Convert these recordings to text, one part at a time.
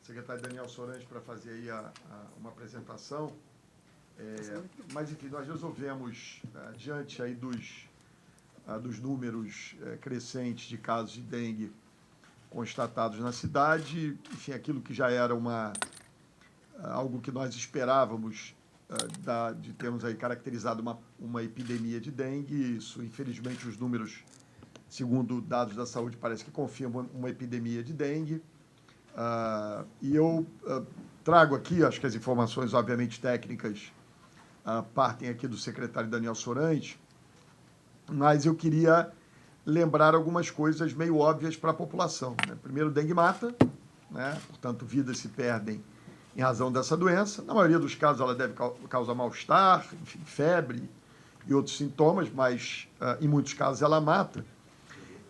secretário Daniel Sorange para fazer aí uma apresentação. Mas, enfim, nós resolvemos, diante aí dos números crescentes de casos de dengue constatados na cidade, enfim, aquilo que já era algo que nós esperávamos de termos aí caracterizado uma epidemia de dengue. Isso, infelizmente, os números, segundo dados da saúde, parece que confirmam uma epidemia de dengue. E eu trago aqui, acho que as informações, obviamente, técnicas partem aqui do secretário Daniel Sorange, mas eu queria lembrar algumas coisas meio óbvias para a população, né? Primeiro, dengue mata, né? Portanto, vidas se perdem em razão dessa doença. Na maioria dos casos, ela deve causar mal-estar, enfim, febre e outros sintomas, mas em muitos casos ela mata.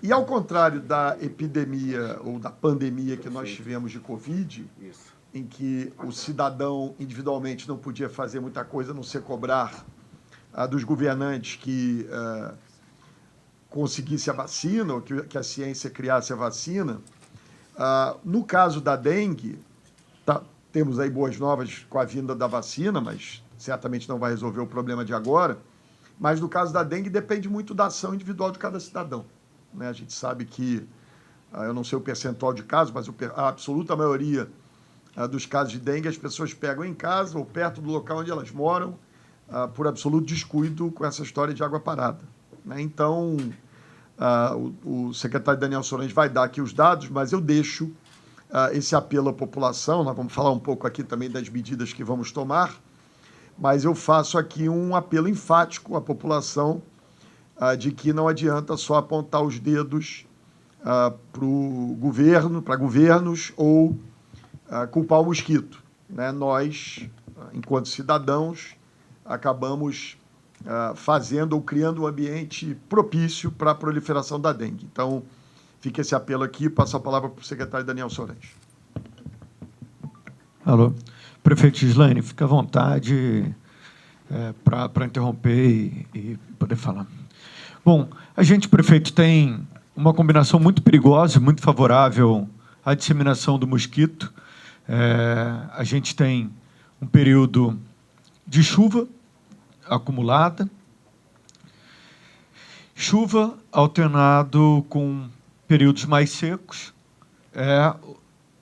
E ao contrário da epidemia ou da pandemia que nós tivemos de Covid, em que o cidadão individualmente não podia fazer muita coisa, a não ser cobrar dos governantes que conseguisse a vacina, ou que a ciência criasse a vacina. No caso da dengue, temos aí boas novas com a vinda da vacina, mas certamente não vai resolver o problema de agora. Mas no caso da dengue, depende muito da ação individual de cada cidadão, né? A gente sabe que, eu não sei o percentual de casos, mas a absoluta maioria dos casos de dengue as pessoas pegam em casa ou perto do local onde elas moram, por absoluto descuido com essa história de água parada, né? Então, o secretário Daniel Sorange vai dar aqui os dados, mas eu deixo esse apelo à população. Nós vamos falar um pouco aqui também das medidas que vamos tomar, mas eu faço aqui um apelo enfático à população de que não adianta só apontar os dedos para governos ou culpar o mosquito, né? Nós, enquanto cidadãos, acabamos fazendo ou criando um ambiente propício para a proliferação da dengue. Então, fica esse apelo aqui, passo a palavra para o secretário Daniel Sorange. Alô. Prefeito Gislaine, fica à vontade para interromper e poder falar. Bom, a gente, prefeito, tem uma combinação muito perigosa, muito favorável à disseminação do mosquito. A gente tem um período de chuva acumulada, chuva alternado com períodos mais secos,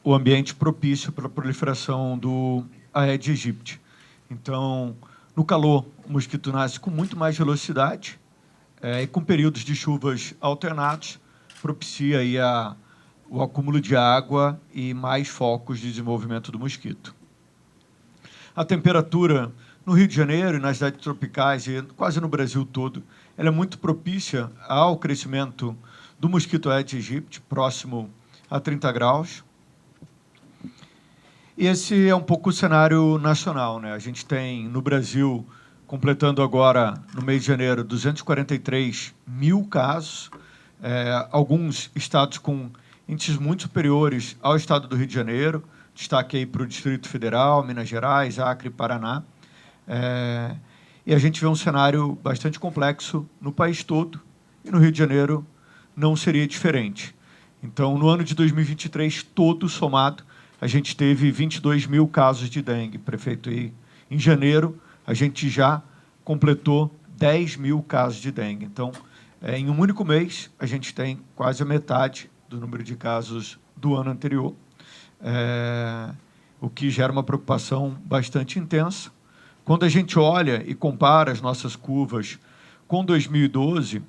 o ambiente propício para a proliferação do Aedes aegypti. Então, no calor, o mosquito nasce com muito mais velocidade, e com períodos de chuvas alternados, propicia aí o acúmulo de água e mais focos de desenvolvimento do mosquito. A temperatura no Rio de Janeiro e nas cidades tropicais, e quase no Brasil todo, ela é muito propícia ao crescimento do mosquito Aedes aegypti, próximo a 30 graus. E esse é um pouco o cenário nacional, né? A gente tem, no Brasil, completando agora, no mês de janeiro, 243 mil casos, alguns estados com índices muito superiores ao estado do Rio de Janeiro, destaque aí para o Distrito Federal, Minas Gerais, Acre e Paraná. E a gente vê um cenário bastante complexo no país todo, e no Rio de Janeiro não seria diferente. Então, no ano de 2023, todo somado, a gente teve 22 mil casos de dengue, prefeito. E em janeiro, a gente já completou 10 mil casos de dengue. Então, em um único mês, a gente tem quase a metade do número de casos do ano anterior, o que gera uma preocupação bastante intensa. Quando a gente olha e compara as nossas curvas com 2012,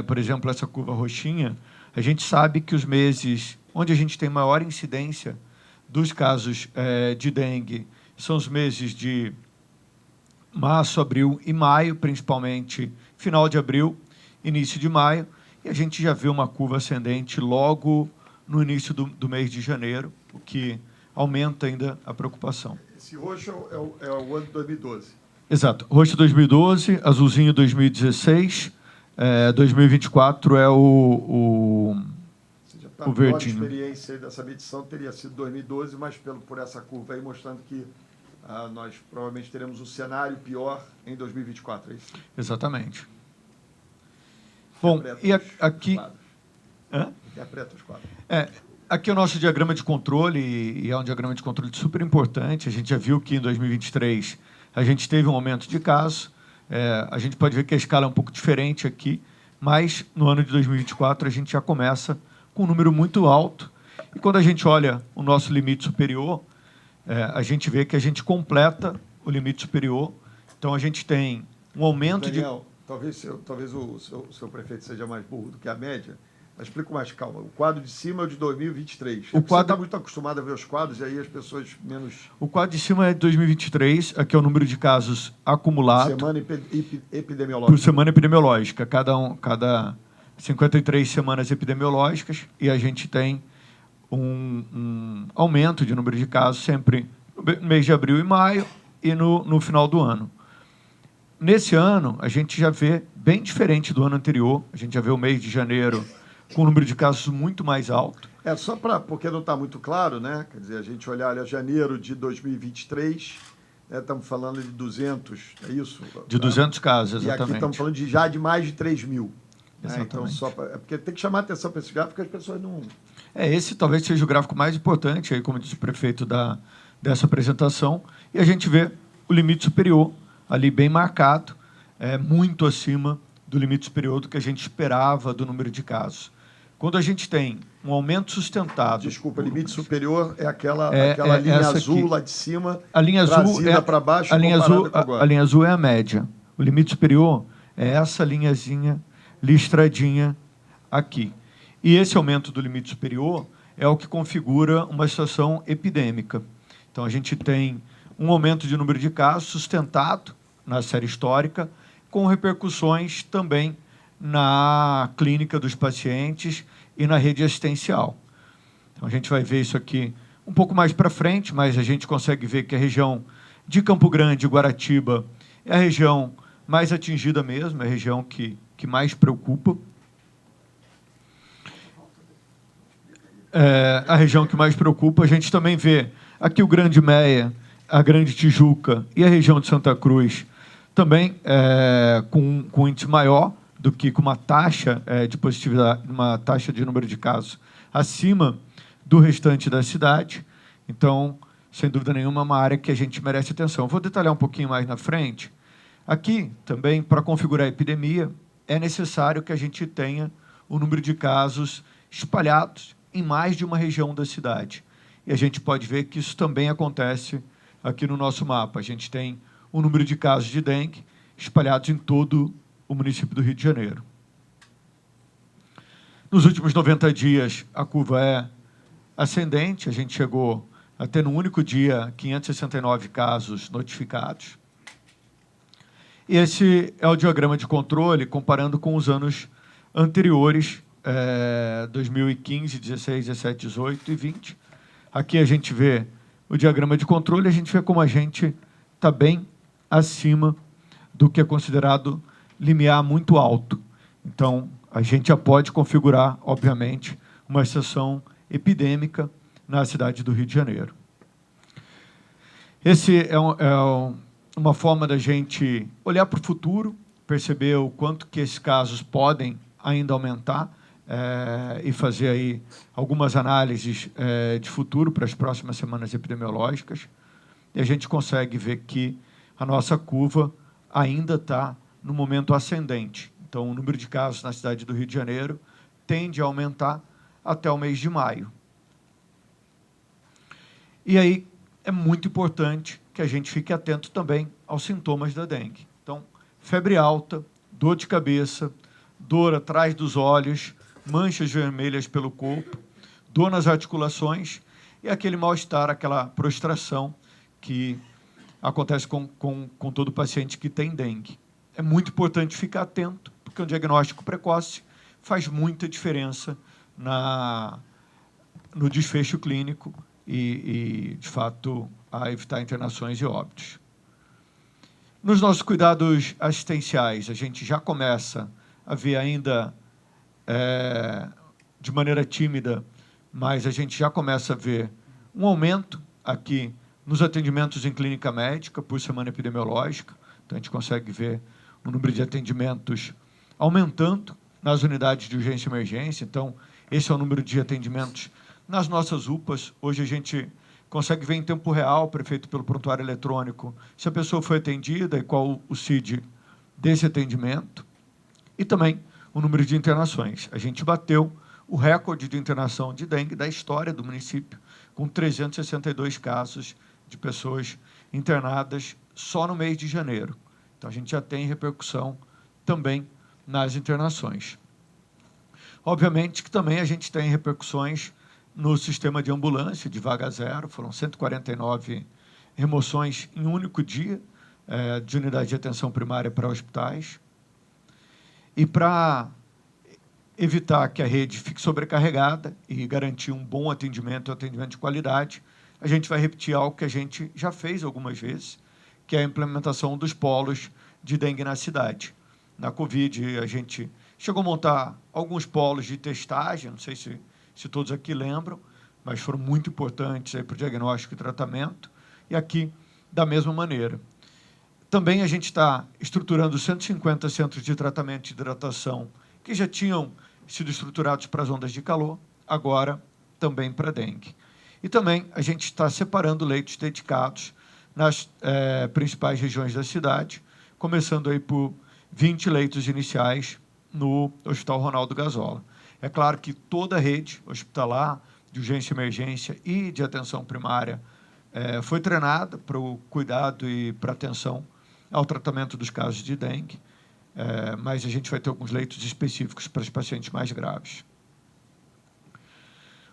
por exemplo, essa curva roxinha, a gente sabe que os meses onde a gente tem maior incidência dos casos de dengue são os meses de março, abril e maio, principalmente final de abril, início de maio, e a gente já vê uma curva ascendente logo no início do mês de janeiro, o que aumenta ainda a preocupação. Esse roxo é o ano de 2012. Exato. Roxo 2012, azulzinho 2016, 2024 é o verdinho. A experiência dessa medição teria sido 2012, mas por essa curva aí, mostrando que nós provavelmente teremos um cenário pior em 2024, é isso? Exatamente. Bom, e aqui... Interpreta os quadros. Aqui é o nosso diagrama de controle, e é um diagrama de controle super importante. A gente já viu que em 2023 a gente teve um aumento de casos. A gente pode ver que a escala é um pouco diferente aqui, mas no ano de 2024 a gente já começa com um número muito alto. E quando a gente olha o nosso limite superior, a gente vê que a gente completa o limite superior. Então, a gente tem um aumento Daniel, talvez o seu prefeito seja mais burro do que a média, mas explico mais calma. O quadro de cima é o de 2023. O quadro... Você está muito acostumado a ver os quadros, e aí as pessoas menos... O quadro de cima é de 2023, aqui é o número de casos acumulado. Semana epidemiológica. Por semana epidemiológica. Cada 53 semanas epidemiológicas, e a gente tem um aumento de número de casos sempre no mês de abril e maio e no final do ano. Nesse ano, a gente já vê bem diferente do ano anterior. A gente já vê o mês de janeiro com um número de casos muito mais alto. Só porque não está muito claro, né? Quer dizer, a gente olhar janeiro de 2023, estamos falando de 200, é isso? De 200 casos, exatamente. E aqui estamos falando já de mais de 3 mil. Exatamente. Então, porque tem que chamar a atenção para esse gráfico, porque as pessoas não... Esse talvez seja o gráfico mais importante, aí, como disse o prefeito, dessa apresentação. E a gente vê o limite superior ali bem marcado, muito acima do limite superior do que a gente esperava do número de casos. Quando a gente tem um aumento sustentado... Desculpa, limite superior é aquela linha azul aqui, lá de cima, a linha azul para baixo, a linha azul é a média. O limite superior é essa linhazinha listradinha aqui. E esse aumento do limite superior é o que configura uma situação epidêmica. Então, a gente tem um aumento de número de casos sustentado na série histórica, com repercussões também na clínica dos pacientes e na rede assistencial. Então, a gente vai ver isso aqui um pouco mais para frente, mas a gente consegue ver que a região de Campo Grande e Guaratiba é a região mais atingida mesmo, é a região que mais preocupa. A região que mais preocupa, a gente também vê aqui o Grande Meia, a Grande Tijuca e a região de Santa Cruz, também com índice maior do que com uma taxa de positividade, uma taxa de número de casos acima do restante da cidade. Então, sem dúvida nenhuma, é uma área que a gente merece atenção. Vou detalhar um pouquinho mais na frente. Aqui, também, para configurar a epidemia, é necessário que a gente tenha o número de casos espalhados em mais de uma região da cidade. E a gente pode ver que isso também acontece aqui no nosso mapa. A gente tem o número de casos de dengue espalhados em todo o município do Rio de Janeiro. Nos últimos 90 dias, a curva é ascendente. A gente chegou a ter, no único dia, 569 casos notificados. E esse é o diagrama de controle, comparando com os anos anteriores, 2015, 16, 17, 18 e 20. Aqui a gente vê o diagrama de controle, a gente vê como a gente está bem acima do que é considerado limiar muito alto. Então, a gente já pode configurar, obviamente, uma situação epidêmica na cidade do Rio de Janeiro. Esse é uma forma da gente olhar para o futuro, perceber o quanto que esses casos podem ainda aumentar e fazer aí algumas análises de futuro para as próximas semanas epidemiológicas. E a gente consegue ver que a nossa curva ainda está no momento ascendente. Então, o número de casos na cidade do Rio de Janeiro tende a aumentar até o mês de maio. E aí é muito importante que a gente fique atento também aos sintomas da dengue. Então, febre alta, dor de cabeça, dor atrás dos olhos, manchas vermelhas pelo corpo, dor nas articulações e aquele mal-estar, aquela prostração que acontece com todo paciente que tem dengue. É muito importante ficar atento, porque um diagnóstico precoce faz muita diferença no desfecho clínico e, de fato, a evitar internações e óbitos. Nos nossos cuidados assistenciais, a gente já começa a ver ainda, de maneira tímida, mas a gente já começa a ver um aumento aqui nos atendimentos em clínica médica por semana epidemiológica. Então, a gente consegue ver o número de atendimentos aumentando nas unidades de urgência e emergência. Então, esse é o número de atendimentos Nas nossas UPAs, hoje a gente consegue ver em tempo real, feito pelo prontuário eletrônico, se a pessoa foi atendida e qual o CID desse atendimento. E também o número de internações. A gente bateu o recorde de internação de dengue da história do município, com 362 casos de pessoas internadas só no mês de janeiro. Então, a gente já tem repercussão também nas internações. Obviamente que também a gente tem repercussões no sistema de ambulância, de vaga zero, foram 149 remoções em um único dia de unidade de atenção primária para hospitais. E para evitar que a rede fique sobrecarregada e garantir um bom atendimento de qualidade, a gente vai repetir algo que a gente já fez algumas vezes, que é a implementação dos polos de dengue na cidade. Na Covid, a gente chegou a montar alguns polos de testagem, não sei se todos aqui lembram, mas foram muito importantes para o diagnóstico e tratamento, e aqui, da mesma maneira. Também a gente está estruturando 150 centros de tratamento de hidratação que já tinham sido estruturados para as ondas de calor, agora também para dengue. E também a gente está separando leitos dedicados nas principais regiões da cidade, começando aí por 20 leitos iniciais no Hospital Ronaldo Gazola. É claro que toda a rede hospitalar de urgência e emergência e de atenção primária foi treinada para o cuidado e para a atenção ao tratamento dos casos de dengue, mas a gente vai ter alguns leitos específicos para os pacientes mais graves.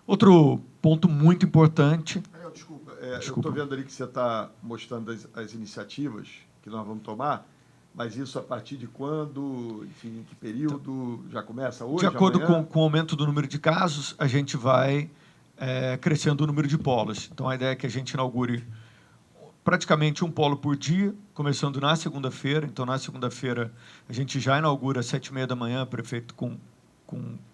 Outro ponto muito importante... Desculpa. Eu estou vendo ali que você está mostrando as iniciativas que nós vamos tomar, mas isso a partir de quando, enfim, em que período? Já começa hoje, de acordo amanhã? com o aumento do número de casos, a gente vai crescendo o número de polos. Então, a ideia é que a gente inaugure praticamente um polo por dia, começando na segunda-feira. Então, na segunda-feira, a gente já inaugura às 7h30 da manhã, prefeito, com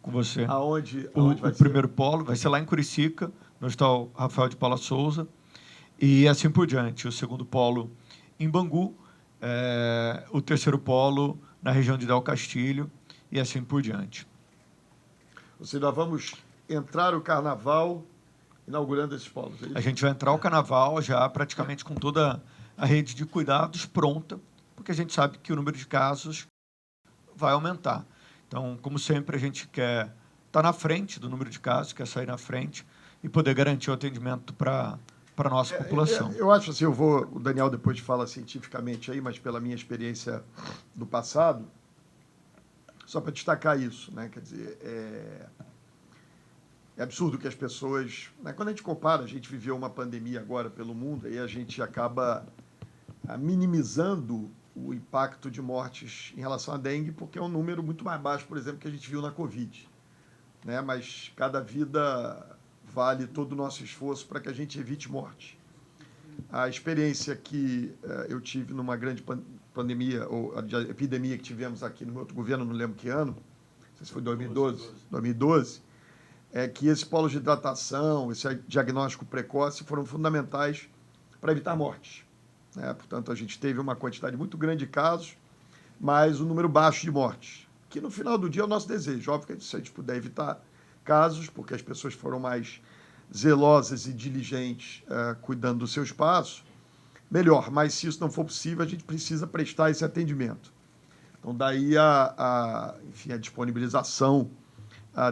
você. Aonde o primeiro polo vai ser lá em Curicica, no Hospital Rafael de Paula Souza, e assim por diante. O segundo polo em Bangu, o terceiro polo na região de Del Castilho, e assim por diante. Ou seja, nós vamos entrar o carnaval inaugurando esses polos. A gente vai entrar o carnaval já praticamente com toda a rede de cuidados pronta, porque a gente sabe que o número de casos vai aumentar. Então, como sempre, a gente quer estar na frente do número de casos, quer sair na frente e poder garantir o atendimento para a nossa população. Eu acho assim, o Daniel depois fala cientificamente aí, mas pela minha experiência do passado, só para destacar isso, né? Quer dizer, é absurdo que as pessoas... Né? Quando a gente compara, a gente viveu uma pandemia agora pelo mundo, aí a gente acaba minimizando o impacto de mortes em relação à dengue, porque é um número muito mais baixo, por exemplo, que a gente viu na Covid. Né? Mas cada vida vale todo o nosso esforço para que a gente evite morte. A experiência que eu tive numa grande pandemia, ou a epidemia que tivemos aqui no meu outro governo, não lembro que ano, não sei se foi 2012, é que esses polos de hidratação, esse diagnóstico precoce foram fundamentais para evitar mortes. Portanto, a gente teve uma quantidade muito grande de casos, mas um número baixo de mortes, que no final do dia é o nosso desejo. Óbvio que se a gente puder evitar casos, porque as pessoas foram mais zelosas e diligentes cuidando do seu espaço, melhor. Mas se isso não for possível, a gente precisa prestar esse atendimento. Então, daí enfim, a disponibilização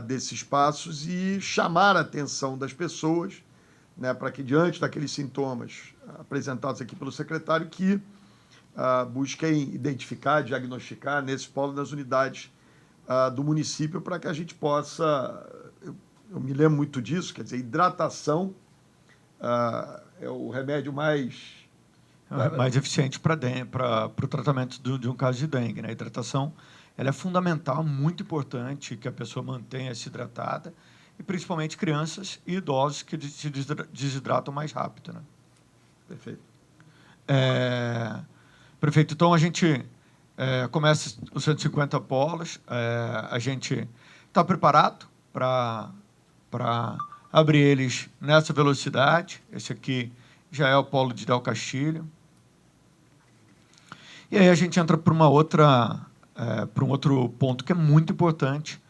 desses espaços e chamar a atenção das pessoas, né, para que, diante daqueles sintomas apresentados aqui pelo secretário, que busquem identificar, diagnosticar nesse polo, nas unidades do município, para que a gente possa... Eu me lembro muito disso, quer dizer, hidratação é o remédio mais eficiente para o tratamento de um caso de dengue. Né? A hidratação ela é fundamental, muito importante que a pessoa mantenha-se hidratada, e principalmente crianças e idosos que se desidratam mais rápido. Né? Perfeito. Prefeito, então a gente começa os 150 polos, a gente está preparado para abrir eles nessa velocidade. Esse aqui já é o polo de Del Castilho. E aí a gente entra para um outro ponto que é muito importante,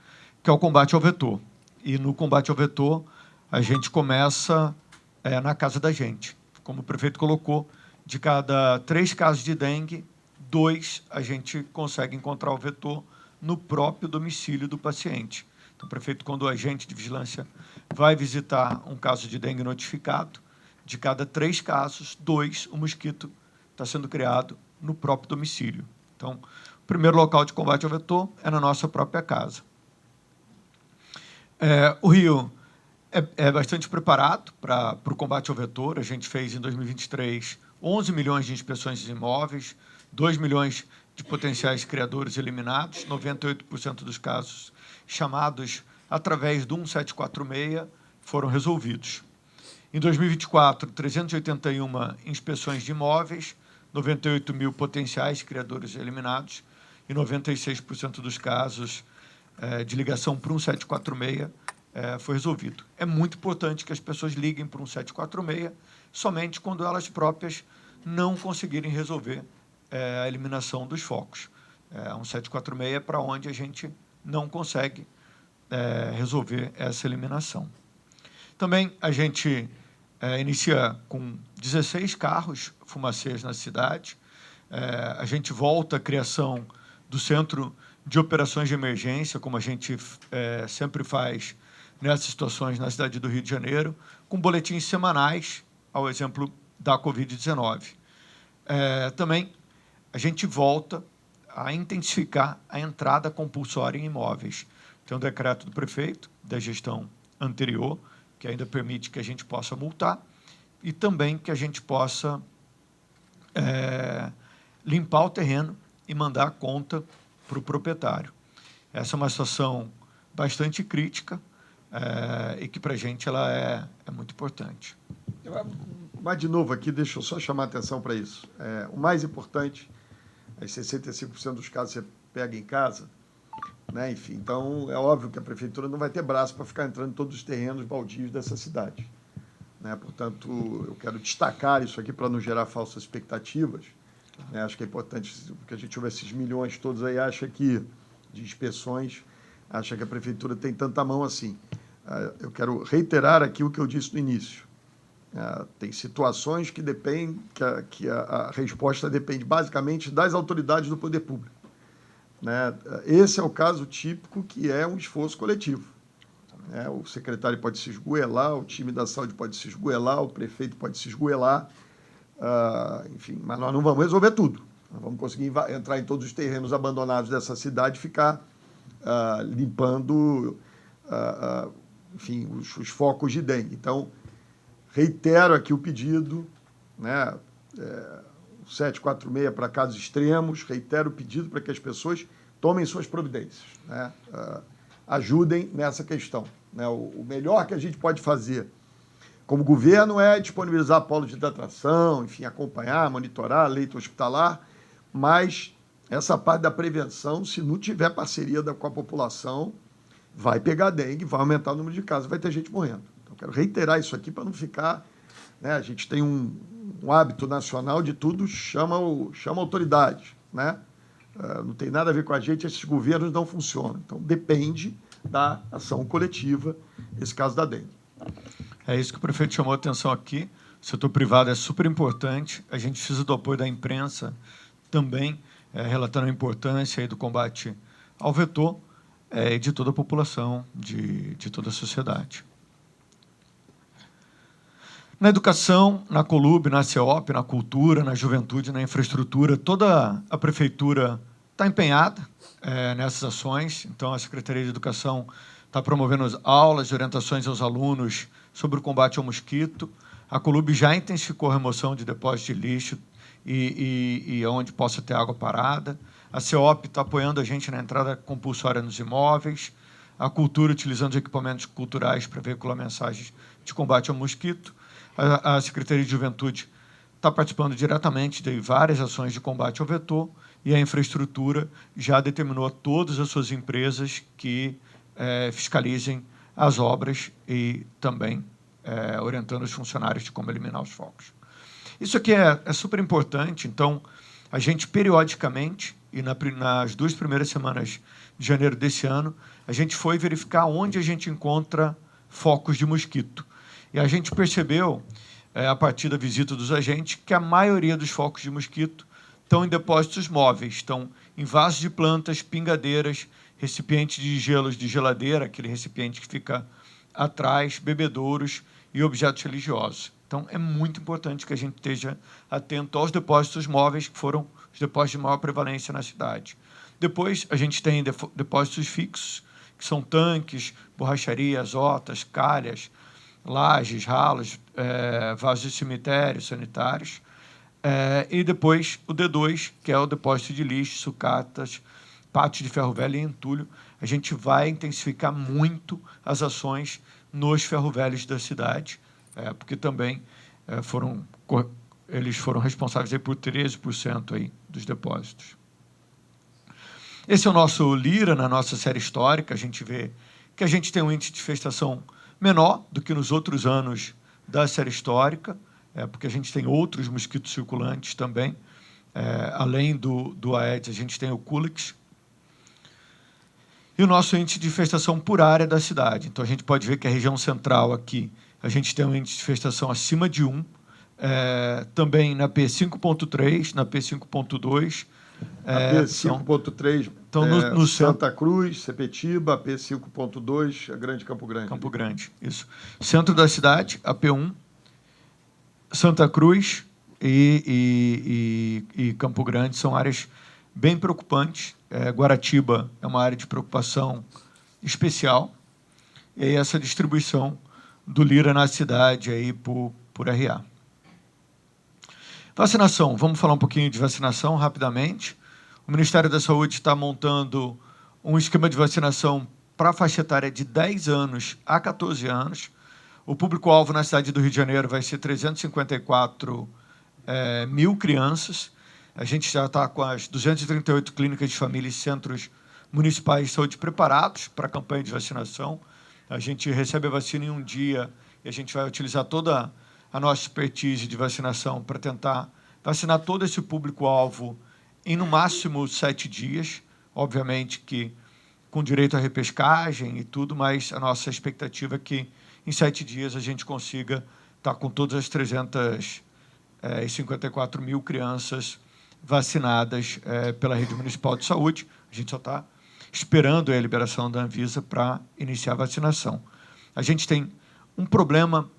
que é o combate ao vetor. E no combate ao vetor, a gente começa na casa da gente. Como o prefeito colocou, de cada 3 casos de dengue, 2 a gente consegue encontrar o vetor no próprio domicílio do paciente. Então, prefeito, quando o agente de vigilância vai visitar um caso de dengue notificado, de cada 3 casos, 2, o mosquito está sendo criado no próprio domicílio. Então, o primeiro local de combate ao vetor é na nossa própria casa. O Rio é bastante preparado para o combate ao vetor. A gente fez, em 2023, 11 milhões de inspeções de imóveis, 2 milhões de potenciais criadores eliminados, 98% dos casos chamados através do 1746 foram resolvidos. Em 2024, 381 inspeções de imóveis, 98 mil potenciais criadores eliminados e 96% dos casos de ligação para o 1746 foi resolvido. É muito importante que as pessoas liguem para o 1746 somente quando elas próprias não conseguirem resolver a eliminação dos focos. 1746 é para onde a gente não consegue resolver essa eliminação. Também a gente inicia com 16 carros fumacês na cidade. A gente volta à criação do Centro de Operações de Emergência, como a gente sempre faz nessas situações na cidade do Rio de Janeiro, com boletins semanais, ao exemplo da Covid-19. Também a gente volta a intensificar a entrada compulsória em imóveis. Tem um decreto do prefeito, da gestão anterior, que ainda permite que a gente possa multar e também que a gente possa limpar o terreno e mandar a conta para o proprietário. Essa é uma situação bastante crítica e que, para a gente, ela é muito importante. Mas, de novo, aqui, deixa eu só chamar a atenção para isso. O mais importante, as 65% dos casos você pega em casa, né? Enfim, então, é óbvio que a prefeitura não vai ter braço para ficar entrando em todos os terrenos baldios dessa cidade, né? Portanto, eu quero destacar isso aqui para não gerar falsas expectativas, né? Acho que é importante, porque a gente ouve esses milhões todos aí, acha que, de inspeções, acha que a prefeitura tem tanta mão assim. Eu quero reiterar aqui o que eu disse no início. Tem situações que dependem, que a resposta depende basicamente das autoridades do poder público, né? Esse é o caso típico, que é um esforço coletivo, né? O secretário pode se esgoelar, o time da saúde pode se esgoelar, o prefeito pode se esgoelar, enfim, mas nós não vamos resolver tudo. Nós vamos conseguir entrar em todos os terrenos abandonados dessa cidade e ficar limpando, enfim, os focos de dengue. Então, reitero aqui o pedido, né? 746 para casos extremos, reitero o pedido para que as pessoas tomem suas providências, né? Ajudem nessa questão, né? O melhor que a gente pode fazer como governo é disponibilizar polos de hidratação, enfim, acompanhar, monitorar, leito hospitalar, mas essa parte da prevenção, se não tiver parceria com a população, vai pegar dengue, vai aumentar o número de casos, vai ter gente morrendo. Então, quero reiterar isso aqui para não ficar, né? A gente tem um hábito nacional de tudo, chama a autoridade, né? Não tem nada a ver com a gente, esses governos não funcionam. Então, depende da ação coletiva, esse caso da dengue. É isso que o prefeito chamou a atenção aqui. O setor privado é super importante. A gente precisa do apoio da imprensa também, relatando a importância aí do combate ao vetor e de toda a população, de toda a sociedade. Na educação, na Colub, na CEOP, na cultura, na juventude, na infraestrutura, toda a prefeitura está empenhada nessas ações. Então, a Secretaria de Educação está promovendo as aulas e orientações aos alunos sobre o combate ao mosquito. A Colub já intensificou a remoção de depósitos de lixo e onde possa ter água parada. A CEOP está apoiando a gente na entrada compulsória nos imóveis. A cultura, utilizando os equipamentos culturais para veicular mensagens de combate ao mosquito. A Secretaria de Juventude está participando diretamente de várias ações de combate ao vetor e a infraestrutura já determinou a todas as suas empresas que fiscalizem as obras e também orientando os funcionários de como eliminar os focos. Isso aqui é super importante. Então, a gente periodicamente, e nas 2 primeiras semanas de janeiro desse ano, a gente foi verificar onde a gente encontra focos de mosquito. E a gente percebeu, a partir da visita dos agentes, que a maioria dos focos de mosquito estão em depósitos móveis, estão em vasos de plantas, pingadeiras, recipientes de gelos de geladeira, aquele recipiente que fica atrás, bebedouros e objetos religiosos. Então, é muito importante que a gente esteja atento aos depósitos móveis, que foram os depósitos de maior prevalência na cidade. Depois, a gente tem depósitos fixos, que são tanques, borracharias, hortas, calhas, lajes, ralos, vasos de cemitério, sanitários. E depois o D2, que é o depósito de lixo, sucatas, pátio de ferro velho e entulho. A gente vai intensificar muito as ações nos ferro velhos da cidade, porque também eles foram responsáveis aí por 13% aí dos depósitos. Esse é o nosso Lira, na nossa série histórica. A gente vê que a gente tem um índice de infestação menor do que nos outros anos da série histórica, porque a gente tem outros mosquitos circulantes também. Além do Aedes, a gente tem o Culex. E o nosso índice de infestação por área da cidade. Então, a gente pode ver que a região central aqui, a gente tem um índice de infestação acima de 1, também na P5.3, na P5.2. A P5.3, no Santa Cruz, Sepetiba, P5.2, a Grande Campo Grande. Campo Grande, isso. Centro da cidade, a P1, Santa Cruz e Campo Grande são áreas bem preocupantes. Guaratiba é uma área de preocupação especial. E aí essa distribuição do Lira na cidade aí por RA. Vacinação. Vamos falar um pouquinho de vacinação rapidamente. O Ministério da Saúde está montando um esquema de vacinação para a faixa etária de 10 anos a 14 anos. O público-alvo na cidade do Rio de Janeiro vai ser 354 mil crianças. A gente já está com as 238 clínicas de família e centros municipais de saúde preparados para a campanha de vacinação. A gente recebe a vacina em um dia e a gente vai utilizar toda a nossa expertise de vacinação para tentar vacinar todo esse público-alvo em, no máximo, 7 dias. Obviamente que com direito à repescagem e tudo, mas a nossa expectativa é que em 7 dias a gente consiga estar com todas as 354 mil crianças vacinadas pela Rede Municipal de Saúde. A gente só está esperando a liberação da Anvisa para iniciar a vacinação. A gente tem um problema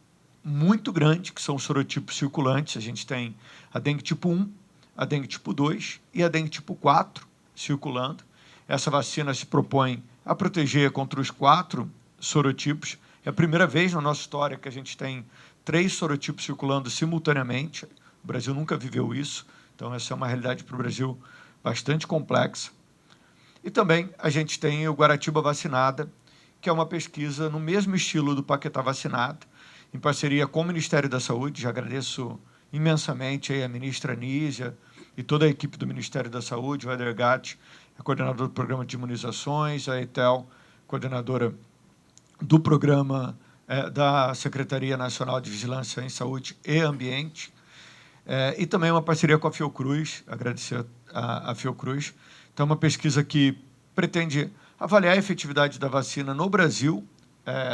muito grande, que são os sorotipos circulantes. A gente tem a dengue tipo 1, a dengue tipo 2 e a dengue tipo 4 circulando. Essa vacina se propõe a proteger contra os 4 sorotipos. É a primeira vez na nossa história que a gente tem 3 sorotipos circulando simultaneamente. O Brasil nunca viveu isso, então essa é uma realidade para o Brasil bastante complexa. E também a gente tem o Guaratiba Vacinada, que é uma pesquisa no mesmo estilo do Paquetá Vacinada, em parceria com o Ministério da Saúde. Já agradeço imensamente aí a ministra Nízia e toda a equipe do Ministério da Saúde, o Eder Gatti, a coordenadora do programa de imunizações, a Etel, coordenadora do programa da Secretaria Nacional de Vigilância em Saúde e Ambiente, e também uma parceria com a Fiocruz, agradecer a Fiocruz. Então, uma pesquisa que pretende avaliar a efetividade da vacina no Brasil,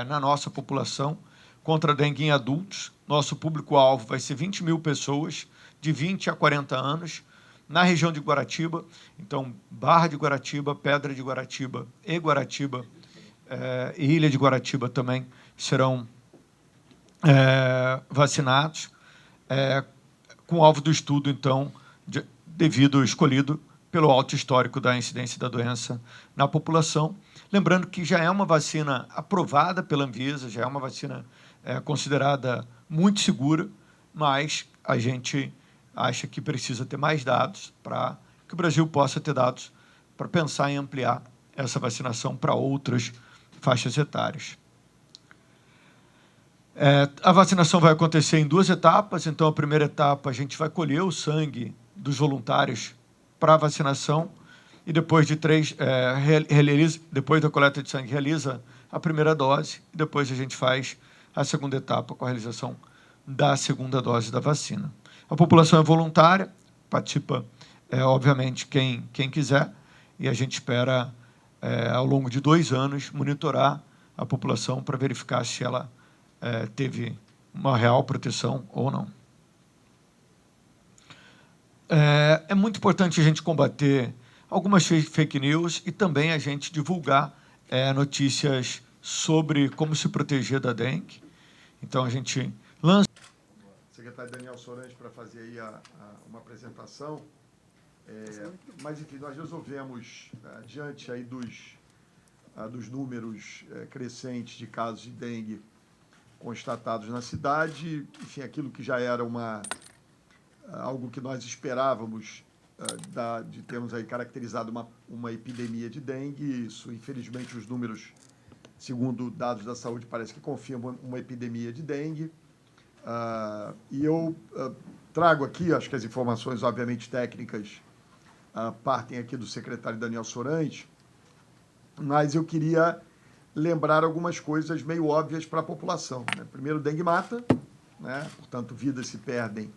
na nossa população, contra a dengue em adultos. Nosso público-alvo vai ser 20 mil pessoas, de 20 a 40 anos, na região de Guaratiba. Então, Barra de Guaratiba, Pedra de Guaratiba e Guaratiba, e Ilha de Guaratiba também serão vacinados, com o alvo do estudo, então, escolhido pelo alto histórico da incidência da doença na população. Lembrando que já é uma vacina aprovada pela Anvisa, já é uma vacina considerada muito segura, mas a gente acha que precisa ter mais dados para que o Brasil possa ter dados para pensar em ampliar essa vacinação para outras faixas etárias. A vacinação vai acontecer em 2 etapas. Então, a primeira etapa, a gente vai colher o sangue dos voluntários para a vacinação e depois de depois da coleta de sangue, realiza a primeira dose e depois a gente faz a segunda etapa com a realização da segunda dose da vacina. A população é voluntária, participa, obviamente, quem quiser, e a gente espera, ao longo de 2 anos, monitorar a população para verificar se ela teve uma real proteção ou não. É muito importante a gente combater algumas fake news e também a gente divulgar notícias sobre como se proteger da dengue. Então, a gente lança... Secretário Daniel Sorange para fazer aí uma apresentação. Mas, enfim, nós resolvemos, diante aí dos números crescentes de casos de dengue constatados na cidade, enfim, aquilo que já era algo que nós esperávamos de termos aí caracterizado uma epidemia de dengue. Isso, infelizmente, os números, segundo dados da saúde, parece que confirmam uma epidemia de dengue. E eu trago aqui, acho que as informações, obviamente, técnicas partem aqui do secretário Daniel Sorange, mas eu queria lembrar algumas coisas meio óbvias para a população, né? Primeiro, dengue mata, né? Portanto, vidas se perdem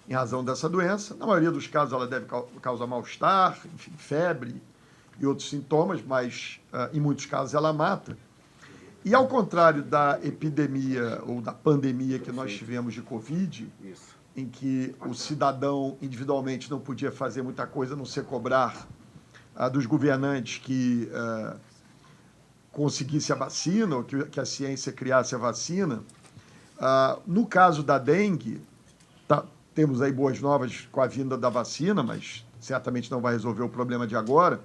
em razão dessa doença. Na maioria dos casos, ela deve causar mal-estar, enfim, febre e outros sintomas, mas em muitos casos ela mata. E ao contrário da epidemia ou da pandemia que nós tivemos de Covid, em que o cidadão individualmente não podia fazer muita coisa, a não ser cobrar dos governantes que conseguisse a vacina, ou que a ciência criasse a vacina, no caso da dengue, temos aí boas novas com a vinda da vacina, mas certamente não vai resolver o problema de agora.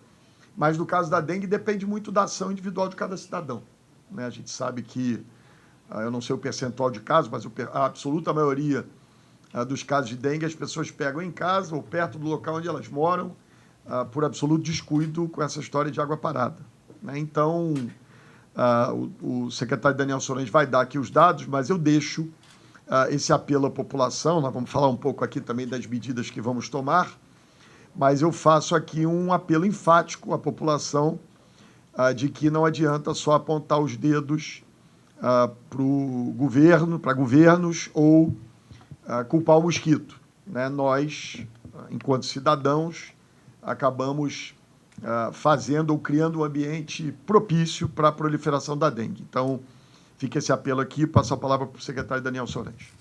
Mas no caso da dengue depende muito da ação individual de cada cidadão, né? A gente sabe que, eu não sei o percentual de casos, mas a absoluta maioria dos casos de dengue as pessoas pegam em casa ou perto do local onde elas moram, por absoluto descuido com essa história de água parada, né? Então, o secretário Daniel Sorange vai dar aqui os dados, mas eu deixo esse apelo à população. Nós vamos falar um pouco aqui também das medidas que vamos tomar, mas eu faço aqui um apelo enfático à população de que não adianta só apontar os dedos para o governo, para governos, ou culpar o mosquito, né? Nós, enquanto cidadãos, acabamos fazendo ou criando um ambiente propício para a proliferação da dengue. Então, fica esse apelo aqui. Passo a palavra para o secretário Daniel Sorange.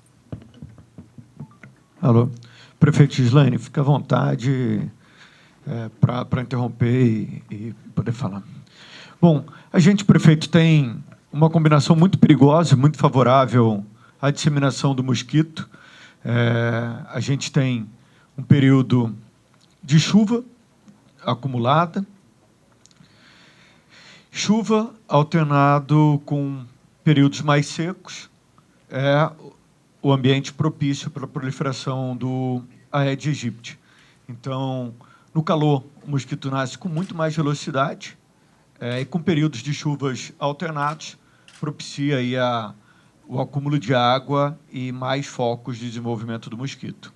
Alô. Prefeito Gislaine, fica à vontade para interromper e poder falar. Bom, a gente, prefeito, tem uma combinação muito perigosa, muito favorável à disseminação do mosquito. A gente tem um período de chuva acumulada, chuva alternado com períodos mais secos, o ambiente propício para a proliferação do Aedes aegypti. Então, no calor, o mosquito nasce com muito mais velocidade, e com períodos de chuvas alternados, propicia aí o acúmulo de água e mais focos de desenvolvimento do mosquito.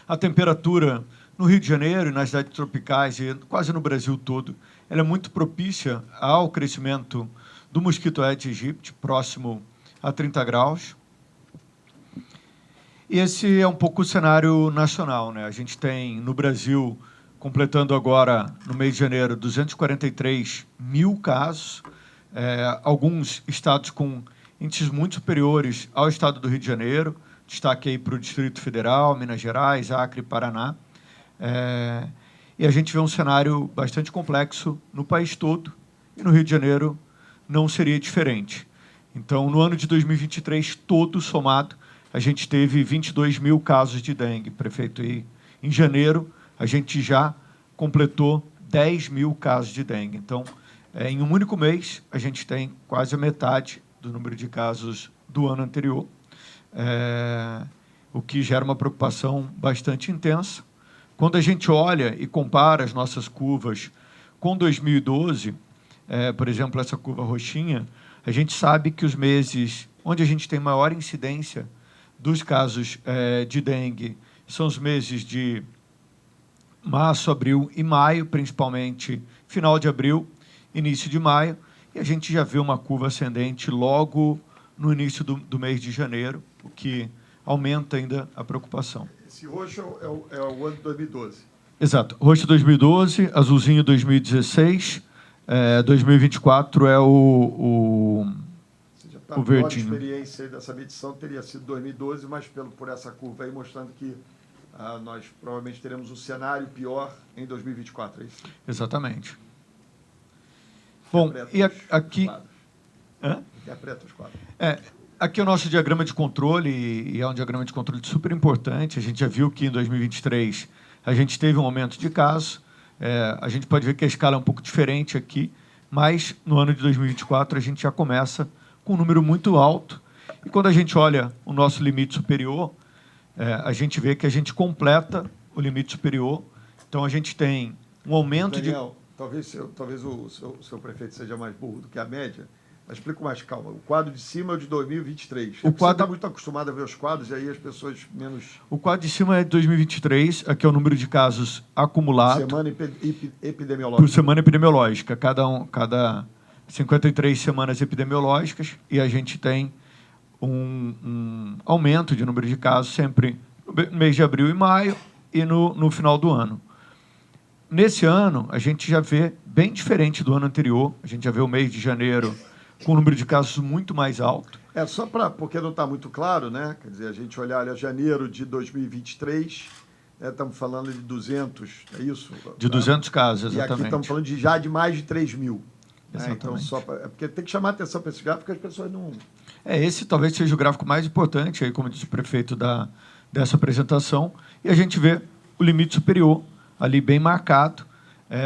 A temperatura no Rio de Janeiro e nas cidades tropicais, e quase no Brasil todo, ela é muito propícia ao crescimento do mosquito Aedes aegypti, próximo a 30 graus. E esse é um pouco o cenário nacional, né? A gente tem, no Brasil, completando agora, no mês de janeiro, 243 mil casos, alguns estados com índices muito superiores ao estado do Rio de Janeiro, destaque aí para o Distrito Federal, Minas Gerais, Acre e Paraná. E a gente vê um cenário bastante complexo no país todo, e no Rio de Janeiro não seria diferente. Então, no ano de 2023, todo somado, a gente teve 22 mil casos de dengue, prefeito. E em janeiro, a gente já completou 10 mil casos de dengue. Então, em um único mês, a gente tem quase a metade do número de casos do ano anterior, o que gera uma preocupação bastante intensa. Quando a gente olha e compara as nossas curvas com 2012, por exemplo, essa curva roxinha, a gente sabe que os meses onde a gente tem maior incidência dos casos de dengue são os meses de março, abril e maio, principalmente final de abril, início de maio, e a gente já vê uma curva ascendente logo no início do mês de janeiro, o que aumenta ainda a preocupação. Esse roxo é o ano de 2012. Exato. Roxo 2012, azulzinho 2016, 2024 é o seja, a pior verdinho. experiência dessa medição teria sido 2012, mas por essa curva aí, mostrando que nós provavelmente teremos um cenário pior em 2024, é isso? Exatamente. Bom, e aqui... Interpreta os quadros. Aqui é o nosso diagrama de controle, e é um diagrama de controle super importante. A gente já viu que em 2023 a gente teve um aumento de casos. A gente pode ver que a escala é um pouco diferente aqui, mas no ano de 2024 a gente já começa com um número muito alto. E quando a gente olha o nosso limite superior, a gente vê que a gente completa o limite superior. Então, a gente tem um aumento Daniel, talvez o seu prefeito seja mais burro do que a média, mas explica com mais calma. O quadro de cima é o de 2023. Você está muito acostumado a ver os quadros, e aí as pessoas menos... O quadro de cima é de 2023, aqui é o número de casos acumulado. Semana epidemiológica. Por semana epidemiológica. Cada 53 semanas epidemiológicas, e a gente tem um aumento de número de casos sempre no mês de abril e maio e no final do ano. Nesse ano, a gente já vê bem diferente do ano anterior. A gente já vê o mês de janeiro com um número de casos muito mais alto. Só porque não está muito claro, né? Quer dizer, a gente olhar janeiro de 2023, estamos falando de 200, é isso? De 200 casos, exatamente. E aqui estamos falando já de mais de 3 mil. Exatamente. Então, porque tem que chamar a atenção para esse gráfico, porque as pessoas não... Esse talvez seja o gráfico mais importante, aí, como disse o prefeito, dessa apresentação. E a gente vê o limite superior ali bem marcado,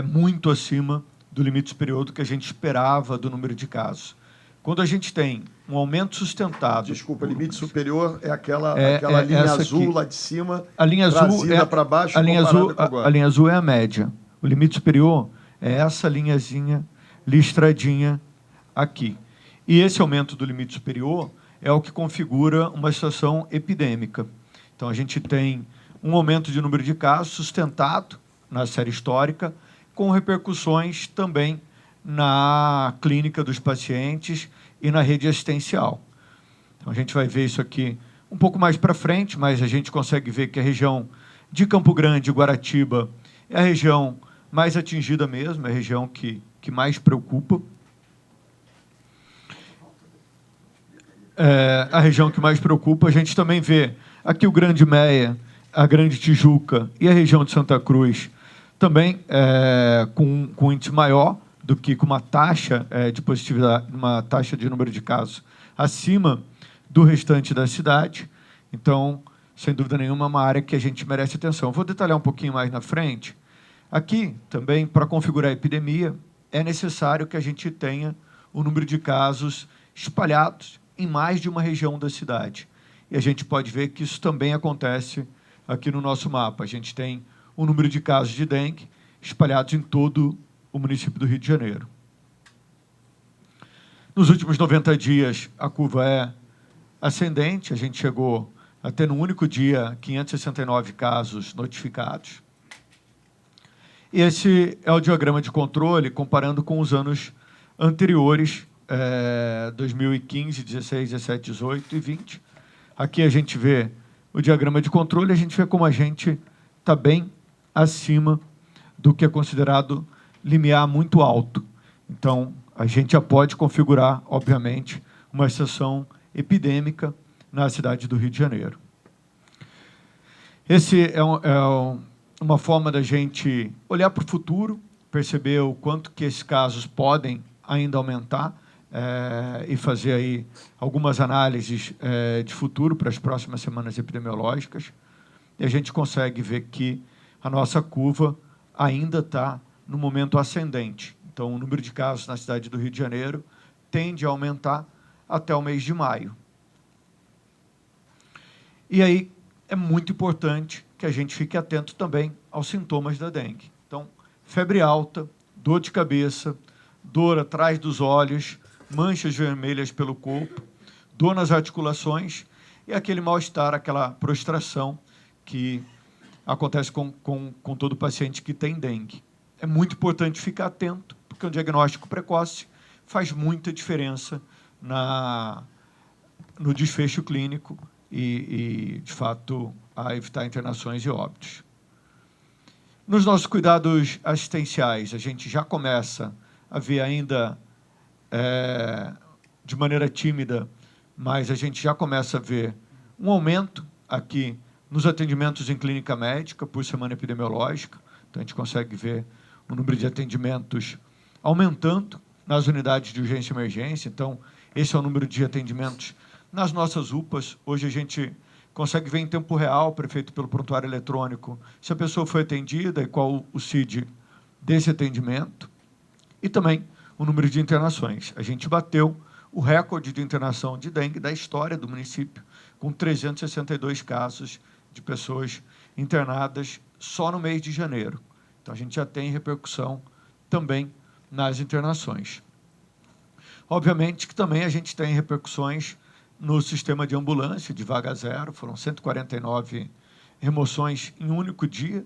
muito acima do limite superior do que a gente esperava do número de casos. Quando a gente tem um aumento sustentado... Desculpa, limite superior é aquela linha azul aqui, lá de cima, a linha azul para baixo, a linha azul é a média. O limite superior é essa linhazinha listradinha aqui. E esse aumento do limite superior é o que configura uma situação epidêmica. Então, a gente tem um aumento de número de casos sustentado na série histórica, com repercussões também na clínica dos pacientes e na rede assistencial. Então, a gente vai ver isso aqui um pouco mais para frente, mas a gente consegue ver que a região de Campo Grande e Guaratiba é a região mais atingida mesmo, é a região que mais preocupa. A região que mais preocupa, a gente também vê aqui o Grande Meia, a Grande Tijuca e a região de Santa Cruz, também com índice maior do que com uma taxa de positividade, uma taxa de número de casos acima do restante da cidade. Então, sem dúvida nenhuma, é uma área que a gente merece atenção. Vou detalhar um pouquinho mais na frente. Aqui, também, para configurar a epidemia, é necessário que a gente tenha o número de casos espalhados em mais de uma região da cidade. E a gente pode ver que isso também acontece aqui no nosso mapa. A gente tem o número de casos de dengue espalhados em todo o município do Rio de Janeiro. Nos últimos 90 dias, a curva é ascendente. A gente chegou a ter, no único dia, 569 casos notificados. E esse é o diagrama de controle, comparando com os anos anteriores, 2015, 16, 17, 18 e 20. Aqui a gente vê o diagrama de controle, a gente vê como a gente está bem acima do que é considerado limiar muito alto. Então, a gente já pode configurar, obviamente, uma situação epidêmica na cidade do Rio de Janeiro. Esse é uma forma da gente olhar para o futuro, perceber o quanto que esses casos podem ainda aumentar e fazer aí algumas análises de futuro para as próximas semanas epidemiológicas. E a gente consegue ver que a nossa curva ainda está no momento ascendente. Então, o número de casos na cidade do Rio de Janeiro tende a aumentar até o mês de maio. E aí é muito importante que a gente fique atento também aos sintomas da dengue. Então, febre alta, dor de cabeça, dor atrás dos olhos, manchas vermelhas pelo corpo, dor nas articulações e aquele mal-estar, aquela prostração que acontece com todo paciente que tem dengue. É muito importante ficar atento, porque o diagnóstico precoce faz muita diferença no desfecho clínico e, de fato, a evitar internações e óbitos. Nos nossos cuidados assistenciais, a gente já começa haver ainda, de maneira tímida, mas a gente já começa a ver um aumento aqui nos atendimentos em clínica médica por semana epidemiológica. Então, a gente consegue ver o número de atendimentos aumentando nas unidades de urgência e emergência. Então, esse é o número de atendimentos nas nossas UPAs. Hoje, a gente consegue ver em tempo real, prefeito pelo prontuário eletrônico, se a pessoa foi atendida e qual o CID desse atendimento. E também o número de internações. A gente bateu o recorde de internação de dengue da história do município, com 362 casos de pessoas internadas só no mês de janeiro. Então, a gente já tem repercussão também nas internações. Obviamente que também a gente tem repercussões no sistema de ambulância, de vaga zero. Foram 149 remoções em um único dia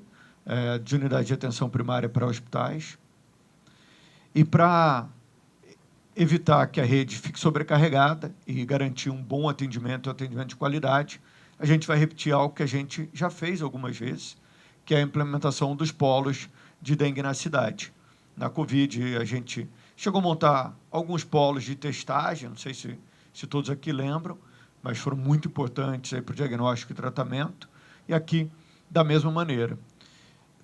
de unidade de atenção primária para hospitais. E para evitar que a rede fique sobrecarregada e garantir um bom atendimento de qualidade, a gente vai repetir algo que a gente já fez algumas vezes, que é a implementação dos polos de dengue na cidade. Na Covid, a gente chegou a montar alguns polos de testagem, não sei se todos aqui lembram, mas foram muito importantes para o diagnóstico e tratamento, e aqui, da mesma maneira.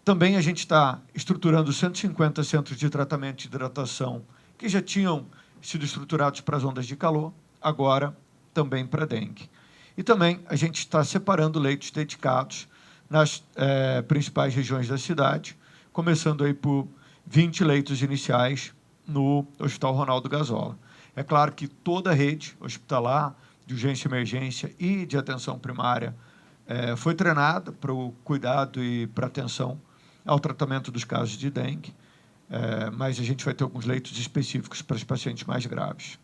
Também a gente está estruturando 150 centros de tratamento de hidratação que já tinham sido estruturados para as ondas de calor, agora também para dengue. E também a gente está separando leitos dedicados nas principais regiões da cidade, começando aí por 20 leitos iniciais no Hospital Ronaldo Gazola. É claro que toda a rede hospitalar de urgência e emergência e de atenção primária foi treinada para o cuidado e para a atenção ao tratamento dos casos de dengue, mas a gente vai ter alguns leitos específicos para os pacientes mais graves.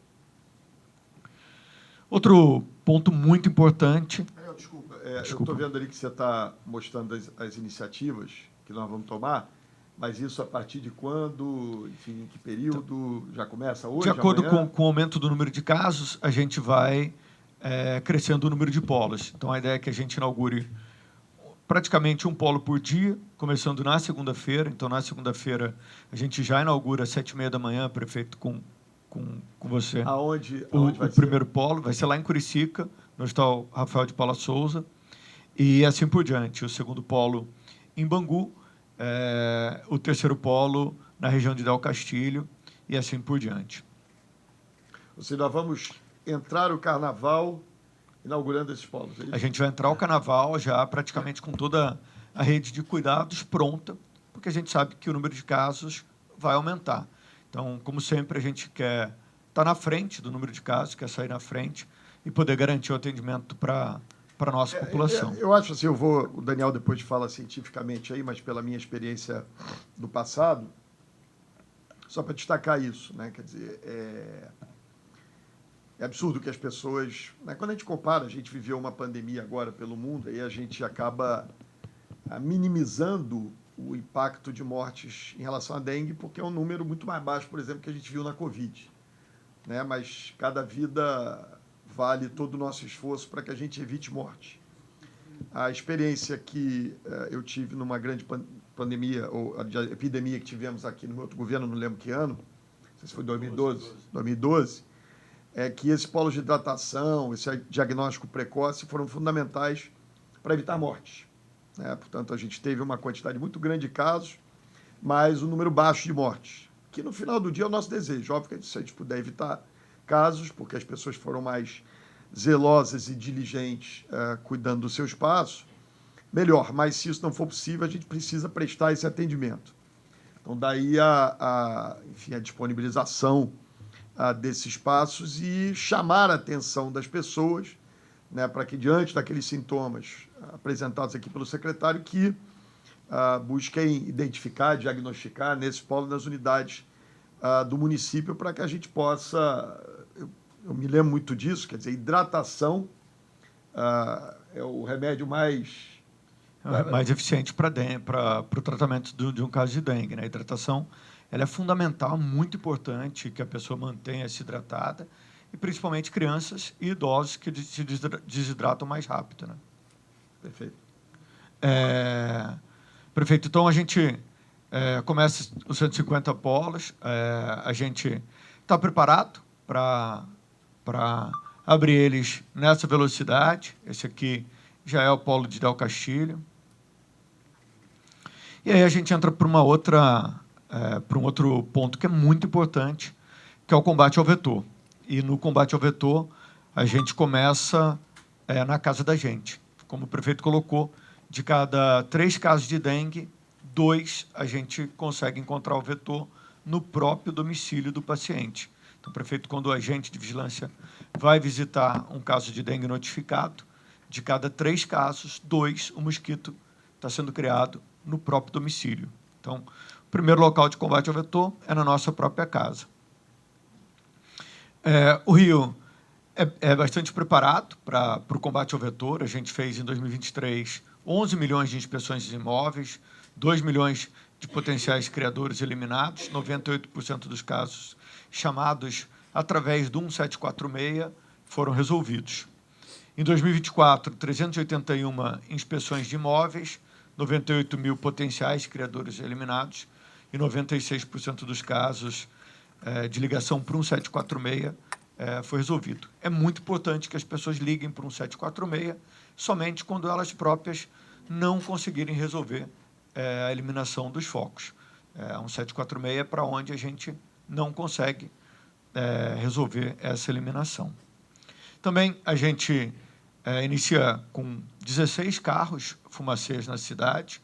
Outro ponto muito importante... Desculpa. Eu estou vendo ali que você está mostrando as iniciativas que nós vamos tomar, mas isso a partir de quando, enfim, em que período? Já começa hoje, de acordo amanhã? com o aumento do número de casos, a gente vai crescendo o número de polos. Então, a ideia é que a gente inaugure praticamente um polo por dia, começando na segunda-feira. Então, na segunda-feira, a gente já inaugura às 7h30 da manhã, prefeito, com você. Aonde vai o primeiro polo vai ser lá em Curicica, no Hospital Rafael de Paula Souza, e assim por diante. O segundo polo em Bangu, o terceiro polo na região de Del Castilho, e assim por diante. Ou seja, nós vamos entrar o carnaval inaugurando esses polos. A gente vai entrar o carnaval já praticamente com toda a rede de cuidados pronta, porque a gente sabe que o número de casos vai aumentar. Então, como sempre, a gente quer estar na frente do número de casos, quer sair na frente e poder garantir o atendimento para a nossa população. Eu acho assim, o Daniel depois fala cientificamente aí, mas pela minha experiência do passado, só para destacar isso, né? Quer dizer, é absurdo que as pessoas... Né? Quando a gente compara, a gente viveu uma pandemia agora pelo mundo, aí a gente acaba minimizando o impacto de mortes em relação à dengue, porque é um número muito mais baixo, por exemplo, que a gente viu na Covid. Né? Mas cada vida vale todo o nosso esforço para que a gente evite morte. A experiência que eu tive numa grande pandemia, ou a epidemia que tivemos aqui no meu outro governo, não lembro que ano, não sei se foi 2012, é que esses polos de hidratação, esse diagnóstico precoce foram fundamentais para evitar mortes. Portanto, a gente teve uma quantidade muito grande de casos, mas um número baixo de mortes, que no final do dia é o nosso desejo. Óbvio que se a gente puder evitar casos, porque as pessoas foram mais zelosas e diligentes cuidando do seu espaço, melhor. Mas se isso não for possível, a gente precisa prestar esse atendimento. Então, daí enfim, a disponibilização desses espaços e chamar a atenção das pessoas, né, para que, diante daqueles sintomas apresentados aqui pelo secretário, que busquem identificar, diagnosticar nesse polo, nas unidades do município, para que a gente possa... Eu me lembro muito disso, quer dizer, hidratação é o remédio mais eficiente para o tratamento de um caso de dengue. Né? A hidratação ela é fundamental, muito importante que a pessoa mantenha-se hidratada, e principalmente crianças e idosos que se desidratam mais rápido. Né? Perfeito. Prefeito, então a gente Começa os 150 polos, a gente está preparado para abrir eles nessa velocidade. Esse aqui já é o polo de Del Castillo. E aí a gente entra para um outro ponto que é muito importante, que é o combate ao vetor. E no combate ao vetor, a gente começa na casa da gente. Como o prefeito colocou, de cada 3 casos de dengue, 2 a gente consegue encontrar o vetor no próprio domicílio do paciente. Então, prefeito, quando o agente de vigilância vai visitar um caso de dengue notificado, de cada 3 casos, 2, o mosquito está sendo criado no próprio domicílio. Então, o primeiro local de combate ao vetor é na nossa própria casa. O Rio é bastante preparado para o combate ao vetor. A gente fez, em 2023, 11 milhões de inspeções de imóveis, 2 milhões de potenciais criadores eliminados, 98% dos casos chamados através do 1746 foram resolvidos. Em 2024, 381 inspeções de imóveis, 98 mil potenciais criadores eliminados e 96% dos casos de ligação para o 1746 foi resolvido. É muito importante que as pessoas liguem para o 1746 somente quando elas próprias não conseguirem resolver a eliminação dos focos. 1746 é para onde a gente não consegue resolver essa eliminação. Também a gente inicia com 16 carros fumacês na cidade.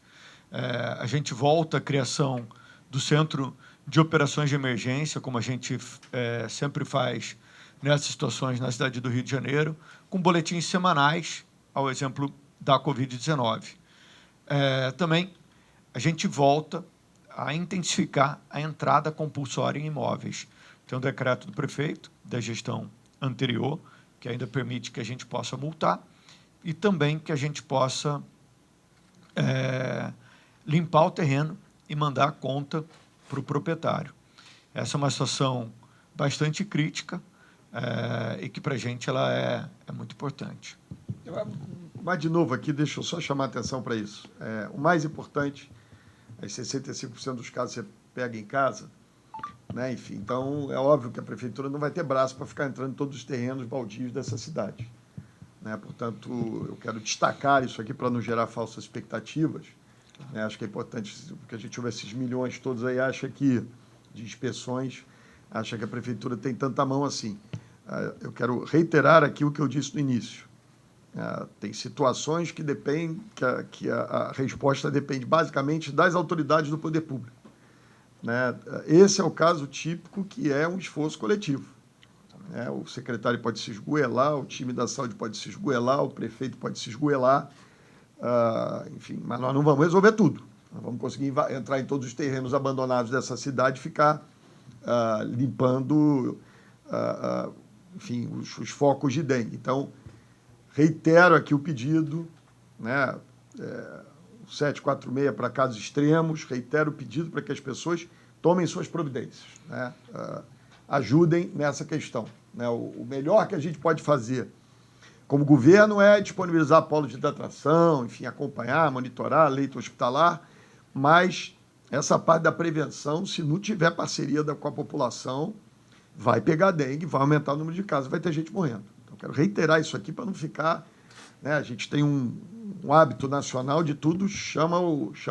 A gente volta à criação do Centro de Operações de Emergência, como a gente sempre faz nessas situações na cidade do Rio de Janeiro, com boletins semanais, ao exemplo da Covid-19. Também a gente volta a intensificar a entrada compulsória em imóveis. Tem um decreto do prefeito, da gestão anterior, que ainda permite que a gente possa multar e também que a gente possa limpar o terreno e mandar a conta para o proprietário. Essa é uma situação bastante crítica e que, para a gente, ela é muito importante. Mas, de novo, aqui, deixa eu só chamar a atenção para isso. O mais importante, as 65% dos casos você pega em casa, né? Enfim, então, é óbvio que a prefeitura não vai ter braço para ficar entrando em todos os terrenos baldios dessa cidade, né? Portanto, eu quero destacar isso aqui para não gerar falsas expectativas, né? Acho que é importante, porque a gente ouve esses milhões todos aí, acha que, de inspeções, acha que a prefeitura tem tanta mão assim. Eu quero reiterar aqui o que eu disse no início. Tem situações que dependem, que a resposta depende basicamente das autoridades do poder público, né? Esse é o caso típico, que é um esforço coletivo, né? O secretário pode se esgoelar, o time da saúde pode se esgoelar, o prefeito pode se esgoelar, enfim, mas nós não vamos resolver tudo. Nós vamos conseguir entrar em todos os terrenos abandonados dessa cidade e ficar limpando, enfim, os focos de dengue. Então, reitero aqui o pedido, né? 746 para casos extremos, reitero o pedido para que as pessoas tomem suas providências, né? Ajudem nessa questão, né? O melhor que a gente pode fazer como governo é disponibilizar polos de hidratação, enfim, acompanhar, monitorar, leito hospitalar, mas essa parte da prevenção, se não tiver parceria com a população, vai pegar dengue, vai aumentar o número de casos, vai ter gente morrendo. Então, quero reiterar isso aqui para não ficar, né? A gente tem um hábito nacional de tudo chama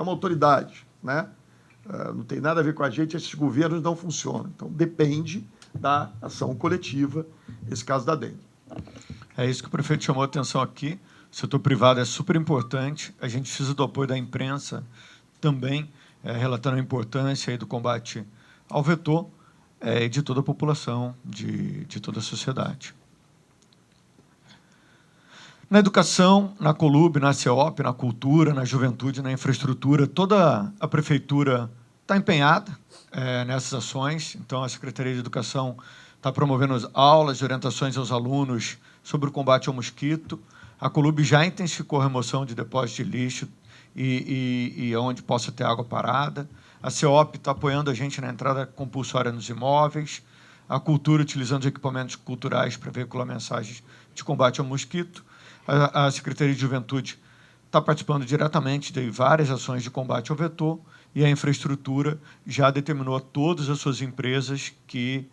autoridade, né? Não tem nada a ver com a gente, esses governos não funcionam. Então, depende da ação coletiva, esse caso da dengue. É isso que o prefeito chamou a atenção aqui. O setor privado é super importante. A gente precisa do apoio da imprensa também, relatando a importância aí do combate ao vetor e de toda a população, de toda a sociedade. Na educação, na Colub, na CEOP, na cultura, na juventude, na infraestrutura, toda a prefeitura está empenhada nessas ações. Então, a Secretaria de Educação está promovendo aulas e orientações aos alunos sobre o combate ao mosquito. A Colub já intensificou a remoção de depósitos de lixo e onde possa ter água parada. A CEOP está apoiando a gente na entrada compulsória nos imóveis. A cultura, utilizando os equipamentos culturais para veicular mensagens de combate ao mosquito. A Secretaria de Juventude está participando diretamente de várias ações de combate ao vetor e a infraestrutura já determinou a todas as suas empresas que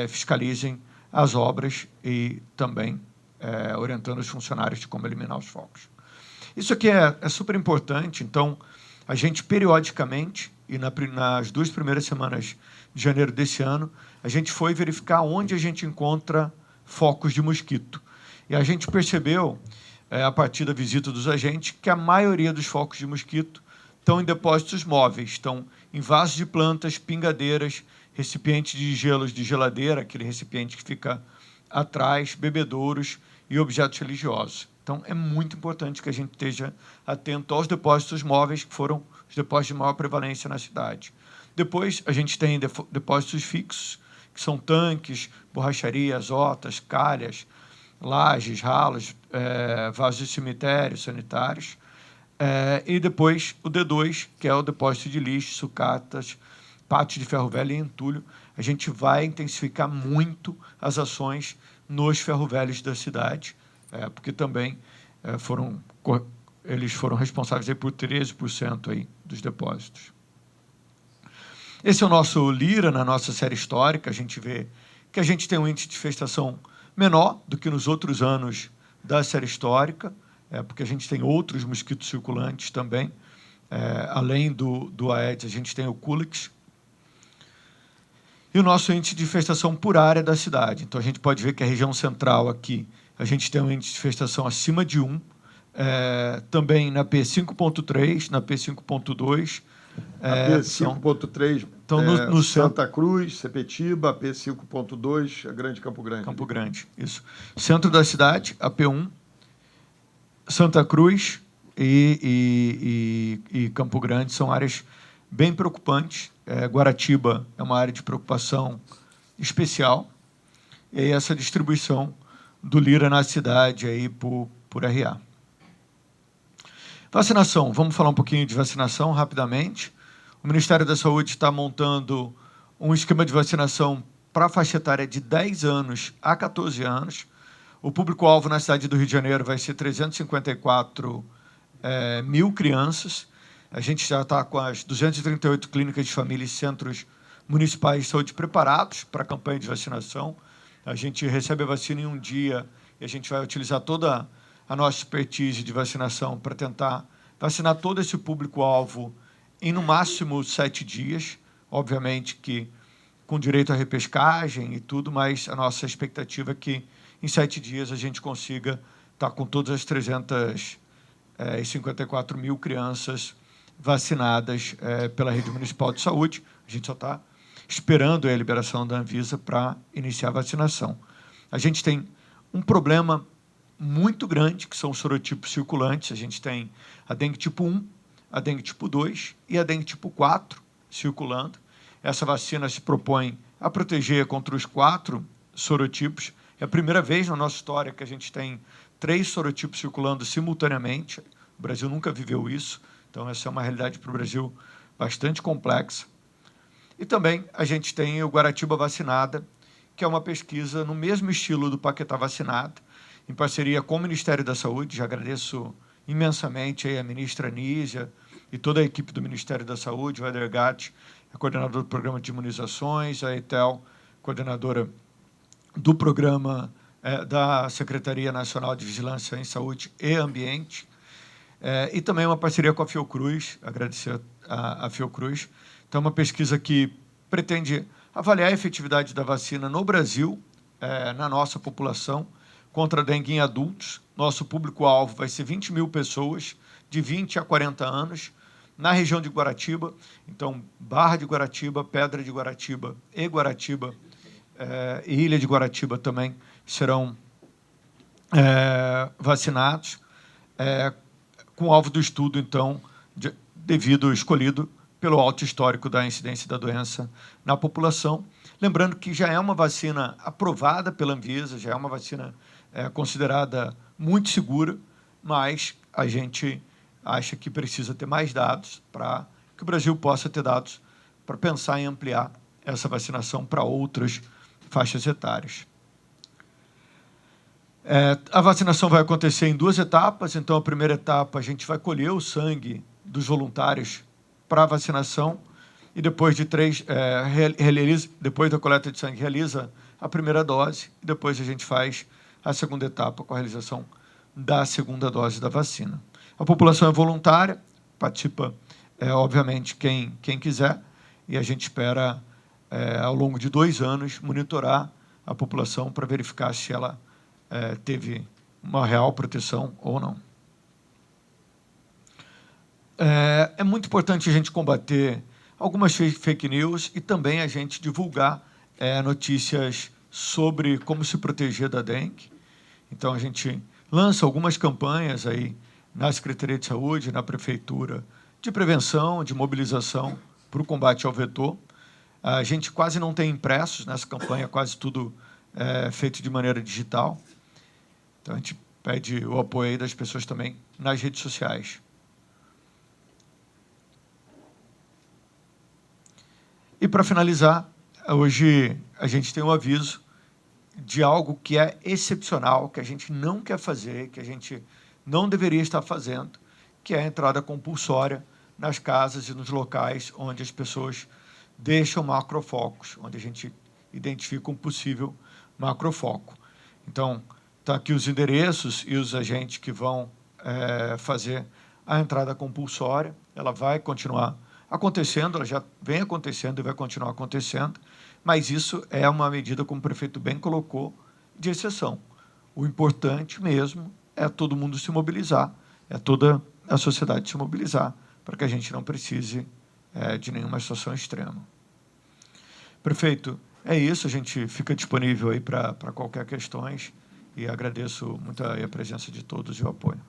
fiscalizem as obras e também orientando os funcionários de como eliminar os focos. Isso aqui é super importante, então, a gente periodicamente, e nas 2 primeiras semanas de janeiro desse ano, a gente foi verificar onde a gente encontra focos de mosquito. E a gente percebeu, a partir da visita dos agentes, que a maioria dos focos de mosquito estão em depósitos móveis, estão em vasos de plantas, pingadeiras, recipientes de gelos de geladeira, aquele recipiente que fica atrás, bebedouros e objetos religiosos. Então, é muito importante que a gente esteja atento aos depósitos móveis, que foram os depósitos de maior prevalência na cidade. Depois, a gente tem depósitos fixos, que são tanques, borracharias, otas, calhas, lajes, ralos, vasos de cemitério, sanitários. E depois o D2, que é o depósito de lixo, sucatas, pátio de ferro velho e entulho. A gente vai intensificar muito as ações nos ferro velhos da cidade, porque também eles foram responsáveis aí por 13% aí dos depósitos. Esse é o nosso Lira na nossa série histórica. A gente vê que a gente tem um índice de infestação menor do que nos outros anos da série histórica, porque a gente tem outros mosquitos circulantes também. Além do Aedes, a gente tem o Culex. E o nosso índice de infestação por área da cidade. Então, a gente pode ver que a região central aqui, a gente tem um índice de infestação acima de 1, também na P5.3, na P5.2. A P5.3, então, no Santa Cruz, Sepetiba, a P5.2, a Grande Campo Grande. Campo Grande, isso. Centro da cidade, a P1, Santa Cruz e Campo Grande são áreas bem preocupantes. Guaratiba é uma área de preocupação especial. E aí essa distribuição do Lira na cidade aí por RA. Vacinação. Vamos falar um pouquinho de vacinação rapidamente. O Ministério da Saúde está montando um esquema de vacinação para a faixa etária de 10 anos a 14 anos. O público-alvo na cidade do Rio de Janeiro vai ser 354 mil crianças. A gente já está com as 238 clínicas de família e centros municipais de saúde preparados para a campanha de vacinação. A gente recebe a vacina em um dia e a gente vai utilizar toda a nossa expertise de vacinação para tentar vacinar todo esse público-alvo em, no máximo, 7 dias. Obviamente que com direito à repescagem e tudo, mas a nossa expectativa é que em 7 dias a gente consiga estar com todas as 354 mil crianças vacinadas pela Rede Municipal de Saúde. A gente só está esperando a liberação da Anvisa para iniciar a vacinação. A gente tem um problema muito grande, que são os sorotipos circulantes. A gente tem a dengue tipo 1, a dengue tipo 2 e a dengue tipo 4 circulando. Essa vacina se propõe a proteger contra os 4 sorotipos. É a primeira vez na nossa história que a gente tem 3 sorotipos circulando simultaneamente. O Brasil nunca viveu isso, então essa é uma realidade para o Brasil bastante complexa. E também a gente tem o Guaratiba Vacinada, que é uma pesquisa no mesmo estilo do Paquetá Vacinado, em parceria com o Ministério da Saúde. Já agradeço imensamente aí a ministra Nízia e toda a equipe do Ministério da Saúde, o Eder Gatti, a coordenadora do programa de imunizações, a Etel, coordenadora do programa da Secretaria Nacional de Vigilância em Saúde e Ambiente, e também uma parceria com a Fiocruz, agradecer a Fiocruz. Então, uma pesquisa que pretende avaliar a efetividade da vacina no Brasil, na nossa população, contra a dengue em adultos. Nosso público-alvo vai ser 20 mil pessoas de 20 a 40 anos, na região de Guaratiba. Então, Barra de Guaratiba, Pedra de Guaratiba e Guaratiba, e Ilha de Guaratiba também serão vacinados, com o alvo do estudo, então, escolhido pelo alto histórico da incidência da doença na população. Lembrando que já é uma vacina aprovada pela Anvisa, já é uma vacina considerada muito segura, mas a gente acha que precisa ter mais dados para que o Brasil possa ter dados para pensar em ampliar essa vacinação para outras faixas etárias. A vacinação vai acontecer em 2 etapas. Então, a primeira etapa, a gente vai colher o sangue dos voluntários para a vacinação e depois depois da coleta de sangue, realiza a primeira dose e depois a gente faz a segunda etapa com a realização da segunda dose da vacina. A população é voluntária, participa, obviamente, quem quiser, e a gente espera, ao longo de 2 anos, monitorar a população para verificar se ela teve uma real proteção ou não. É muito importante a gente combater algumas fake news e também a gente divulgar notícias sobre como se proteger da dengue. Então, a gente lança algumas campanhas aí na Secretaria de Saúde, na Prefeitura, de prevenção, de mobilização para o combate ao vetor. A gente quase não tem impressos nessa campanha, quase tudo feito de maneira digital. Então, a gente pede o apoio aí das pessoas também nas redes sociais. E, para finalizar, hoje a gente tem um aviso de algo que é excepcional, que a gente não quer fazer, que a gente não deveria estar fazendo, que é a entrada compulsória nas casas e nos locais onde as pessoas deixam macrofocos, onde a gente identifica um possível macrofoco. Então, estão aqui os endereços e os agentes que vão fazer a entrada compulsória. Ela vai continuar acontecendo, ela já vem acontecendo e vai continuar acontecendo, mas isso é uma medida, como o prefeito bem colocou, de exceção. O importante mesmo é todo mundo se mobilizar, é toda a sociedade se mobilizar, para que a gente não precise de nenhuma situação extrema. Prefeito, é isso, a gente fica disponível aí para qualquer questões e agradeço muito a presença de todos e o apoio.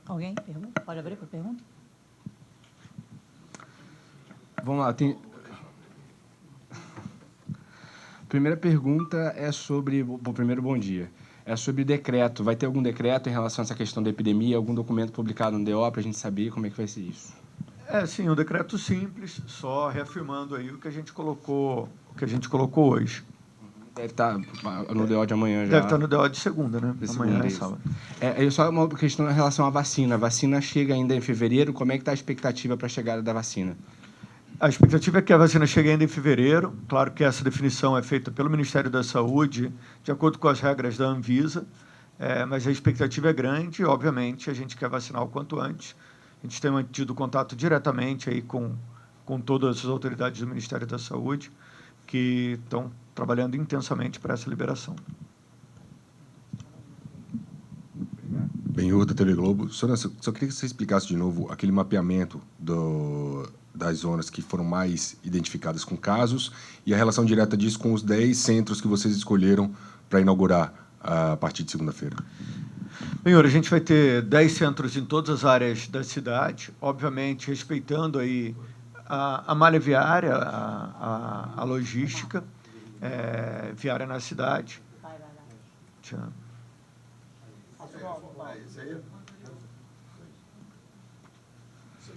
Alguém? Pergunta? Pode abrir para pergunta? Vamos lá, Primeira pergunta é sobre... Primeiro, bom dia. É sobre decreto. Vai ter algum decreto em relação a essa questão da epidemia, algum documento publicado no DO para a gente saber como é que vai ser isso? Sim, um decreto simples, só reafirmando aí o que a gente colocou hoje. Deve estar no DO de amanhã já. Deve estar no DO de segunda, né? De amanhã segunda, é isso. sábado. Só uma questão em relação à vacina. A vacina chega ainda em fevereiro. Como é que está a expectativa para a chegada da vacina? A expectativa é que a vacina chegue ainda em fevereiro. Claro que essa definição é feita pelo Ministério da Saúde, de acordo com as regras da Anvisa, mas a expectativa é grande e, obviamente, a gente quer vacinar o quanto antes. A gente tem mantido contato diretamente aí com todas as autoridades do Ministério da Saúde, que estão trabalhando intensamente para essa liberação. Benhur, da TV Globo. Só queria que você explicasse de novo aquele mapeamento das zonas que foram mais identificadas com casos e a relação direta disso com os 10 centros que vocês escolheram para inaugurar a partir de segunda-feira. Benhur, a gente vai ter 10 centros em todas as áreas da cidade, obviamente respeitando aí a malha viária, a logística viária na cidade.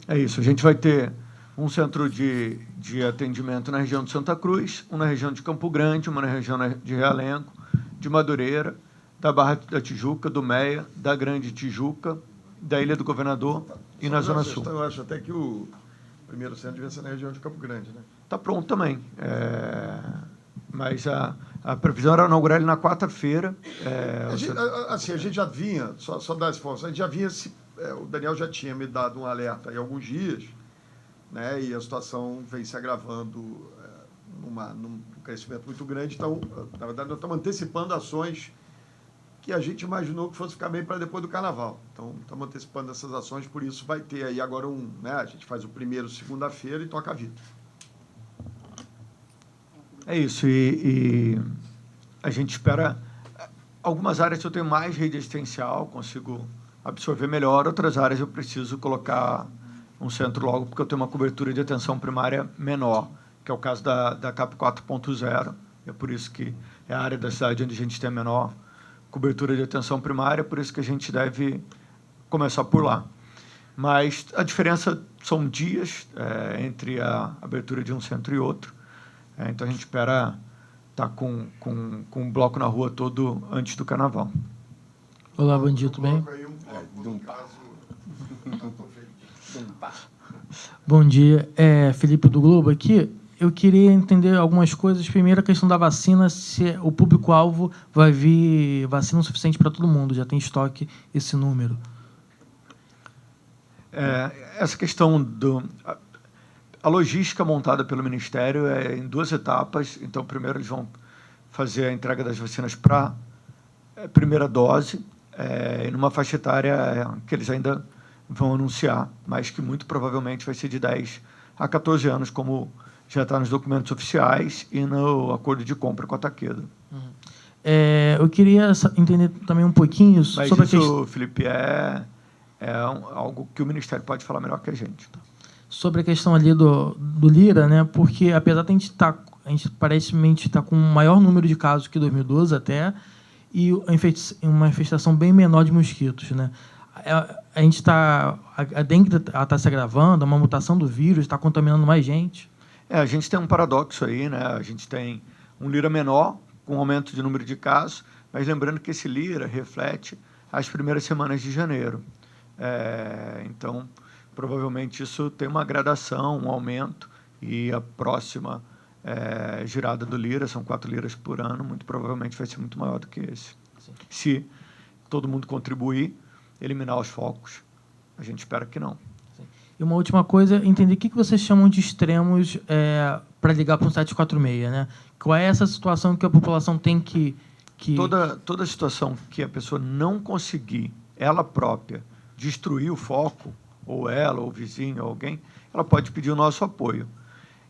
É isso, a gente vai ter um centro de atendimento na região de Santa Cruz, um na região de Campo Grande, uma na região de Realengo, de Madureira, da Barra da Tijuca, do Meia, da Grande Tijuca, da Ilha do Governador e na Zona Sul. Eu acho até que o primeiro centro devia ser na região de Campo Grande, né? Está pronto também. Mas a previsão era inaugurar ele na quarta-feira. A gente já vinha, só dar essa informação, a gente já vinha, o Daniel já tinha me dado um alerta há alguns dias, né, e a situação vem se agravando num crescimento muito grande. Então, na verdade, nós estamos antecipando ações que a gente imaginou que fosse ficar bem para depois do Carnaval. Então, estamos antecipando essas ações, por isso vai ter aí agora a gente faz o primeiro segunda-feira e toca a vida. É isso, e a gente espera... Algumas áreas eu tenho mais rede assistencial, consigo absorver melhor, outras áreas eu preciso colocar um centro logo, porque eu tenho uma cobertura de atenção primária menor, que é o caso da CAP 4.0, é por isso que é a área da cidade onde a gente tem a menor cobertura de atenção primária, por isso que a gente deve começar por lá. Mas a diferença são dias entre a abertura de um centro e outro, então a gente espera estar com um bloco na rua todo antes do Carnaval. Olá, bom dia, tudo bem? Bom dia, Felipe do Globo aqui. Eu queria entender algumas coisas. Primeiro, a questão da vacina, se o público-alvo vai vir vacina suficiente para todo mundo, já tem estoque esse número. Essa questão a logística montada pelo Ministério é em 2 etapas. Então, primeiro eles vão fazer a entrega das vacinas para a primeira dose, numa faixa etária que eles ainda vão anunciar, mas que muito provavelmente vai ser de 10 a 14 anos, como já está nos documentos oficiais e no acordo de compra com a Takeda. Eu queria entender também um pouquinho mas sobre isso, a questão... Felipe, algo que o Ministério pode falar melhor que a gente. Sobre a questão ali do Lira, né? Porque apesar de a gente aparentemente está com um maior número de casos que 2012 até, e uma infestação bem menor de mosquitos, né? A gente a dengue está se agravando, uma mutação do vírus está contaminando mais gente. A gente tem um paradoxo aí, né? A gente tem um Lira menor, com aumento de número de casos, mas lembrando que esse Lira reflete as primeiras semanas de janeiro. Então, provavelmente isso tem uma gradação, um aumento, e a próxima girada do Lira, são 4 liras por ano, muito provavelmente vai ser muito maior do que esse. Sim. Se todo mundo contribuir, eliminar os focos, a gente espera que não. Sim. E uma última coisa, entender o que vocês chamam de extremos para ligar para um 746, né? Qual é essa situação que a população tem que... Toda situação que a pessoa não conseguir, ela própria, destruir o foco, ou ela, ou o vizinho, ou alguém, ela pode pedir o nosso apoio.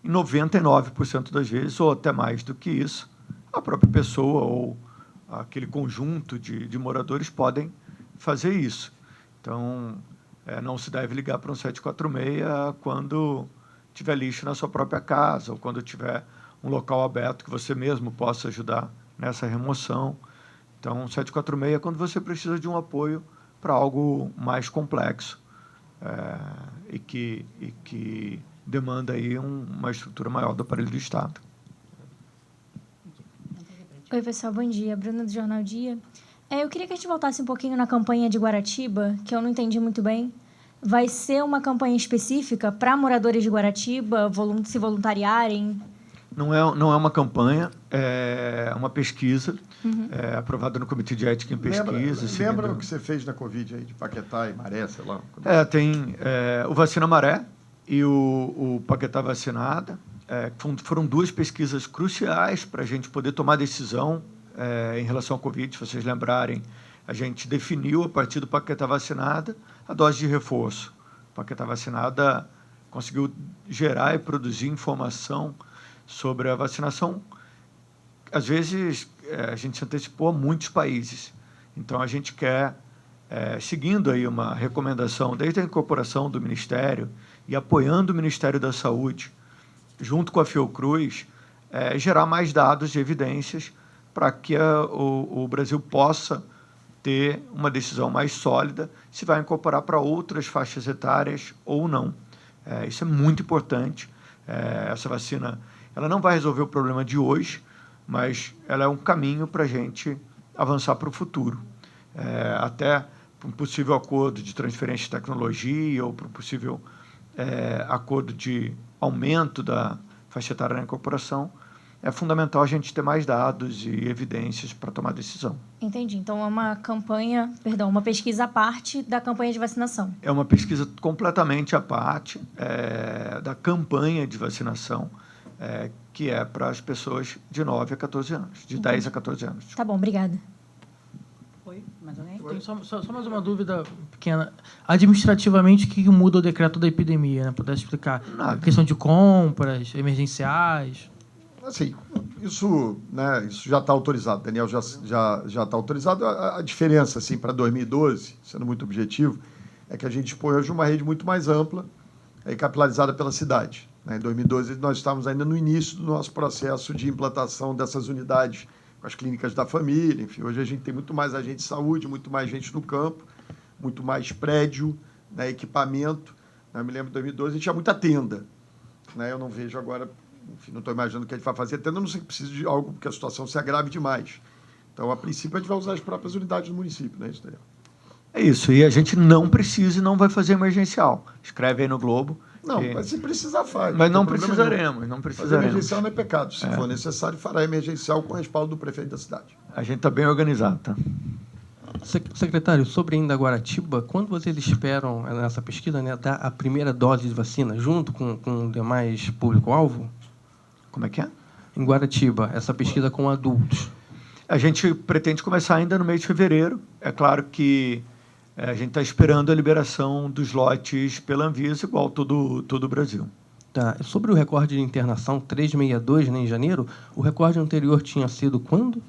Em 99% das vezes, ou até mais do que isso, a própria pessoa ou aquele conjunto de moradores podem fazer isso. Então, não se deve ligar para um 746 quando tiver lixo na sua própria casa, ou quando tiver um local aberto que você mesmo possa ajudar nessa remoção. Então, 746 é quando você precisa de um apoio para algo mais complexo e que demanda aí uma estrutura maior do aparelho do Estado. Oi, pessoal, bom dia. Bruna, do Jornal Dia. Eu queria que a gente voltasse um pouquinho na campanha de Guaratiba, que eu não entendi muito bem. Vai ser uma campanha específica para moradores de Guaratiba se voluntariarem? Não é uma campanha, é uma pesquisa, aprovada no Comitê de Ética em Pesquisa. Lembra o que você fez na Covid aí, de Paquetá e Maré, sei lá? Tem o Vacina Maré e o Paquetá Vacinada. Foram 2 pesquisas cruciais para a gente poder tomar decisão em relação à Covid. Se vocês lembrarem, a gente definiu, a partir do Paquetá Vacinada, a dose de reforço. O Paquetá Vacinada conseguiu gerar e produzir informação sobre a vacinação. Às vezes, a gente se antecipou a muitos países. Então, a gente quer, seguindo aí uma recomendação desde a incorporação do Ministério e apoiando o Ministério da Saúde, junto com a Fiocruz, gerar mais dados e evidências para que o Brasil possa ter uma decisão mais sólida se vai incorporar para outras faixas etárias ou não. Isso é muito importante. Essa vacina ela não vai resolver o problema de hoje, mas ela é um caminho para a gente avançar para o futuro. Até para um possível acordo de transferência de tecnologia ou para um possível acordo de aumento da faixa etária na incorporação, é fundamental a gente ter mais dados e evidências para tomar decisão. Entendi. Então, é uma pesquisa à parte da campanha de vacinação. É uma pesquisa completamente à parte da campanha de vacinação, que é para as pessoas de 9 a 14 anos, de 10 a 14 anos. Tá bom, obrigada. Oi, mais alguém? Tem só mais uma dúvida pequena. Administrativamente, o que muda o decreto da epidemia? Né? Pudesse explicar? Nada. A questão de compras emergenciais... Assim, isso já está autorizado, Daniel já está autorizado. A diferença, assim, para 2012, sendo muito objetivo, é que a gente dispõe hoje de uma rede muito mais ampla e capilarizada pela cidade. Em 2012, nós estávamos ainda no início do nosso processo de implantação dessas unidades com as clínicas da família. Enfim, hoje a gente tem muito mais agente de saúde, muito mais gente no campo, muito mais prédio, equipamento. Eu me lembro de 2012, a gente tinha muita tenda. Eu não vejo agora... Enfim, não estou imaginando o que a gente vai fazer, tendo, a não ser que precise de algo porque a situação se agrave demais. Então, a princípio, a gente vai usar as próprias unidades do município, né, isso, Daniel? É isso, e a gente não precisa e não vai fazer emergencial. Escreve aí no Globo. Não, que- mas se precisar, faz. Mas não tem problema nenhum. precisaremos, não Fazer precisaremos. emergencial não é pecado. Se for necessário, fará emergencial com o respaldo do prefeito da cidade. A gente está bem organizado, tá? Secretário, sobre ainda Guaratiba, quando vocês esperam nessa pesquisa, né, dar a primeira dose de vacina junto com o demais público-alvo? Como é que é? Em Guaratiba, essa pesquisa com adultos. A gente pretende começar ainda no mês de fevereiro. É claro que a gente está esperando a liberação dos lotes pela Anvisa, igual todo o Brasil. Tá. Sobre o recorde de internação 362, né, em janeiro, o recorde anterior tinha sido quando?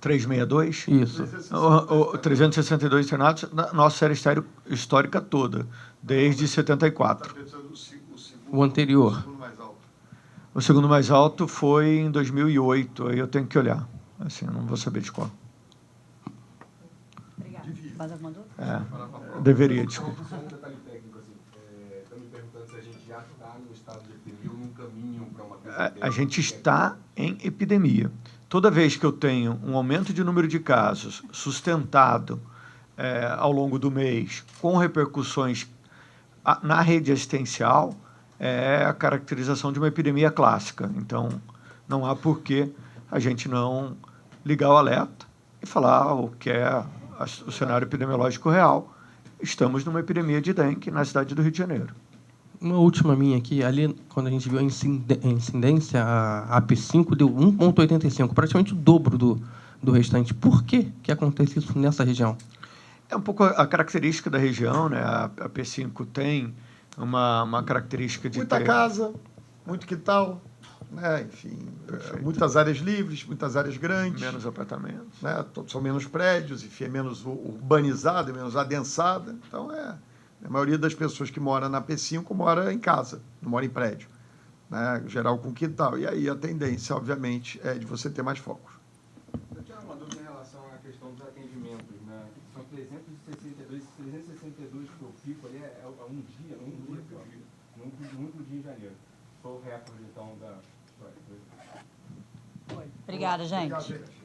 362? Isso. O 362 internados na nossa série histórica toda, desde 74. O anterior. O segundo mais alto foi em 2008, aí eu tenho que olhar. Assim, eu não vou saber de qual. Obrigada. Mais alguma dúvida? Deveria, desculpa. Só um detalhe técnico, assim. Estão me perguntando se a gente já está no estado de epidemia ou num caminho para uma crise. A gente está em epidemia. Toda vez que eu tenho um aumento de número de casos sustentado ao longo do mês, com repercussões na rede assistencial, é a caracterização de uma epidemia clássica. Então, não há por que a gente não ligar o alerta e falar o que é o cenário epidemiológico real. Estamos numa epidemia de dengue na cidade do Rio de Janeiro. Uma última minha aqui, ali, quando a gente viu a incidência, a AP5 deu 1,85, praticamente o dobro do restante. Por que acontece isso nessa região? É um pouco a característica da região, né? A P5 tem uma característica de Muita ter... casa, muito quintal, né? Enfim, muitas áreas livres, muitas áreas grandes. menos apartamentos. Né? São menos prédios, enfim, é menos urbanizada, é menos adensada. Então, a maioria das pessoas que mora na P5 mora em casa, não mora em prédio, né? Geral com quintal. E aí a tendência, obviamente, é de você ter mais focos. Eu tinha uma dúvida em relação à questão dos atendimentos, né? São 362 que eu fico ali, é um dia só. No único dia em janeiro. Foi o recorde, então, da história. Obrigada, gente. Obrigado, gente.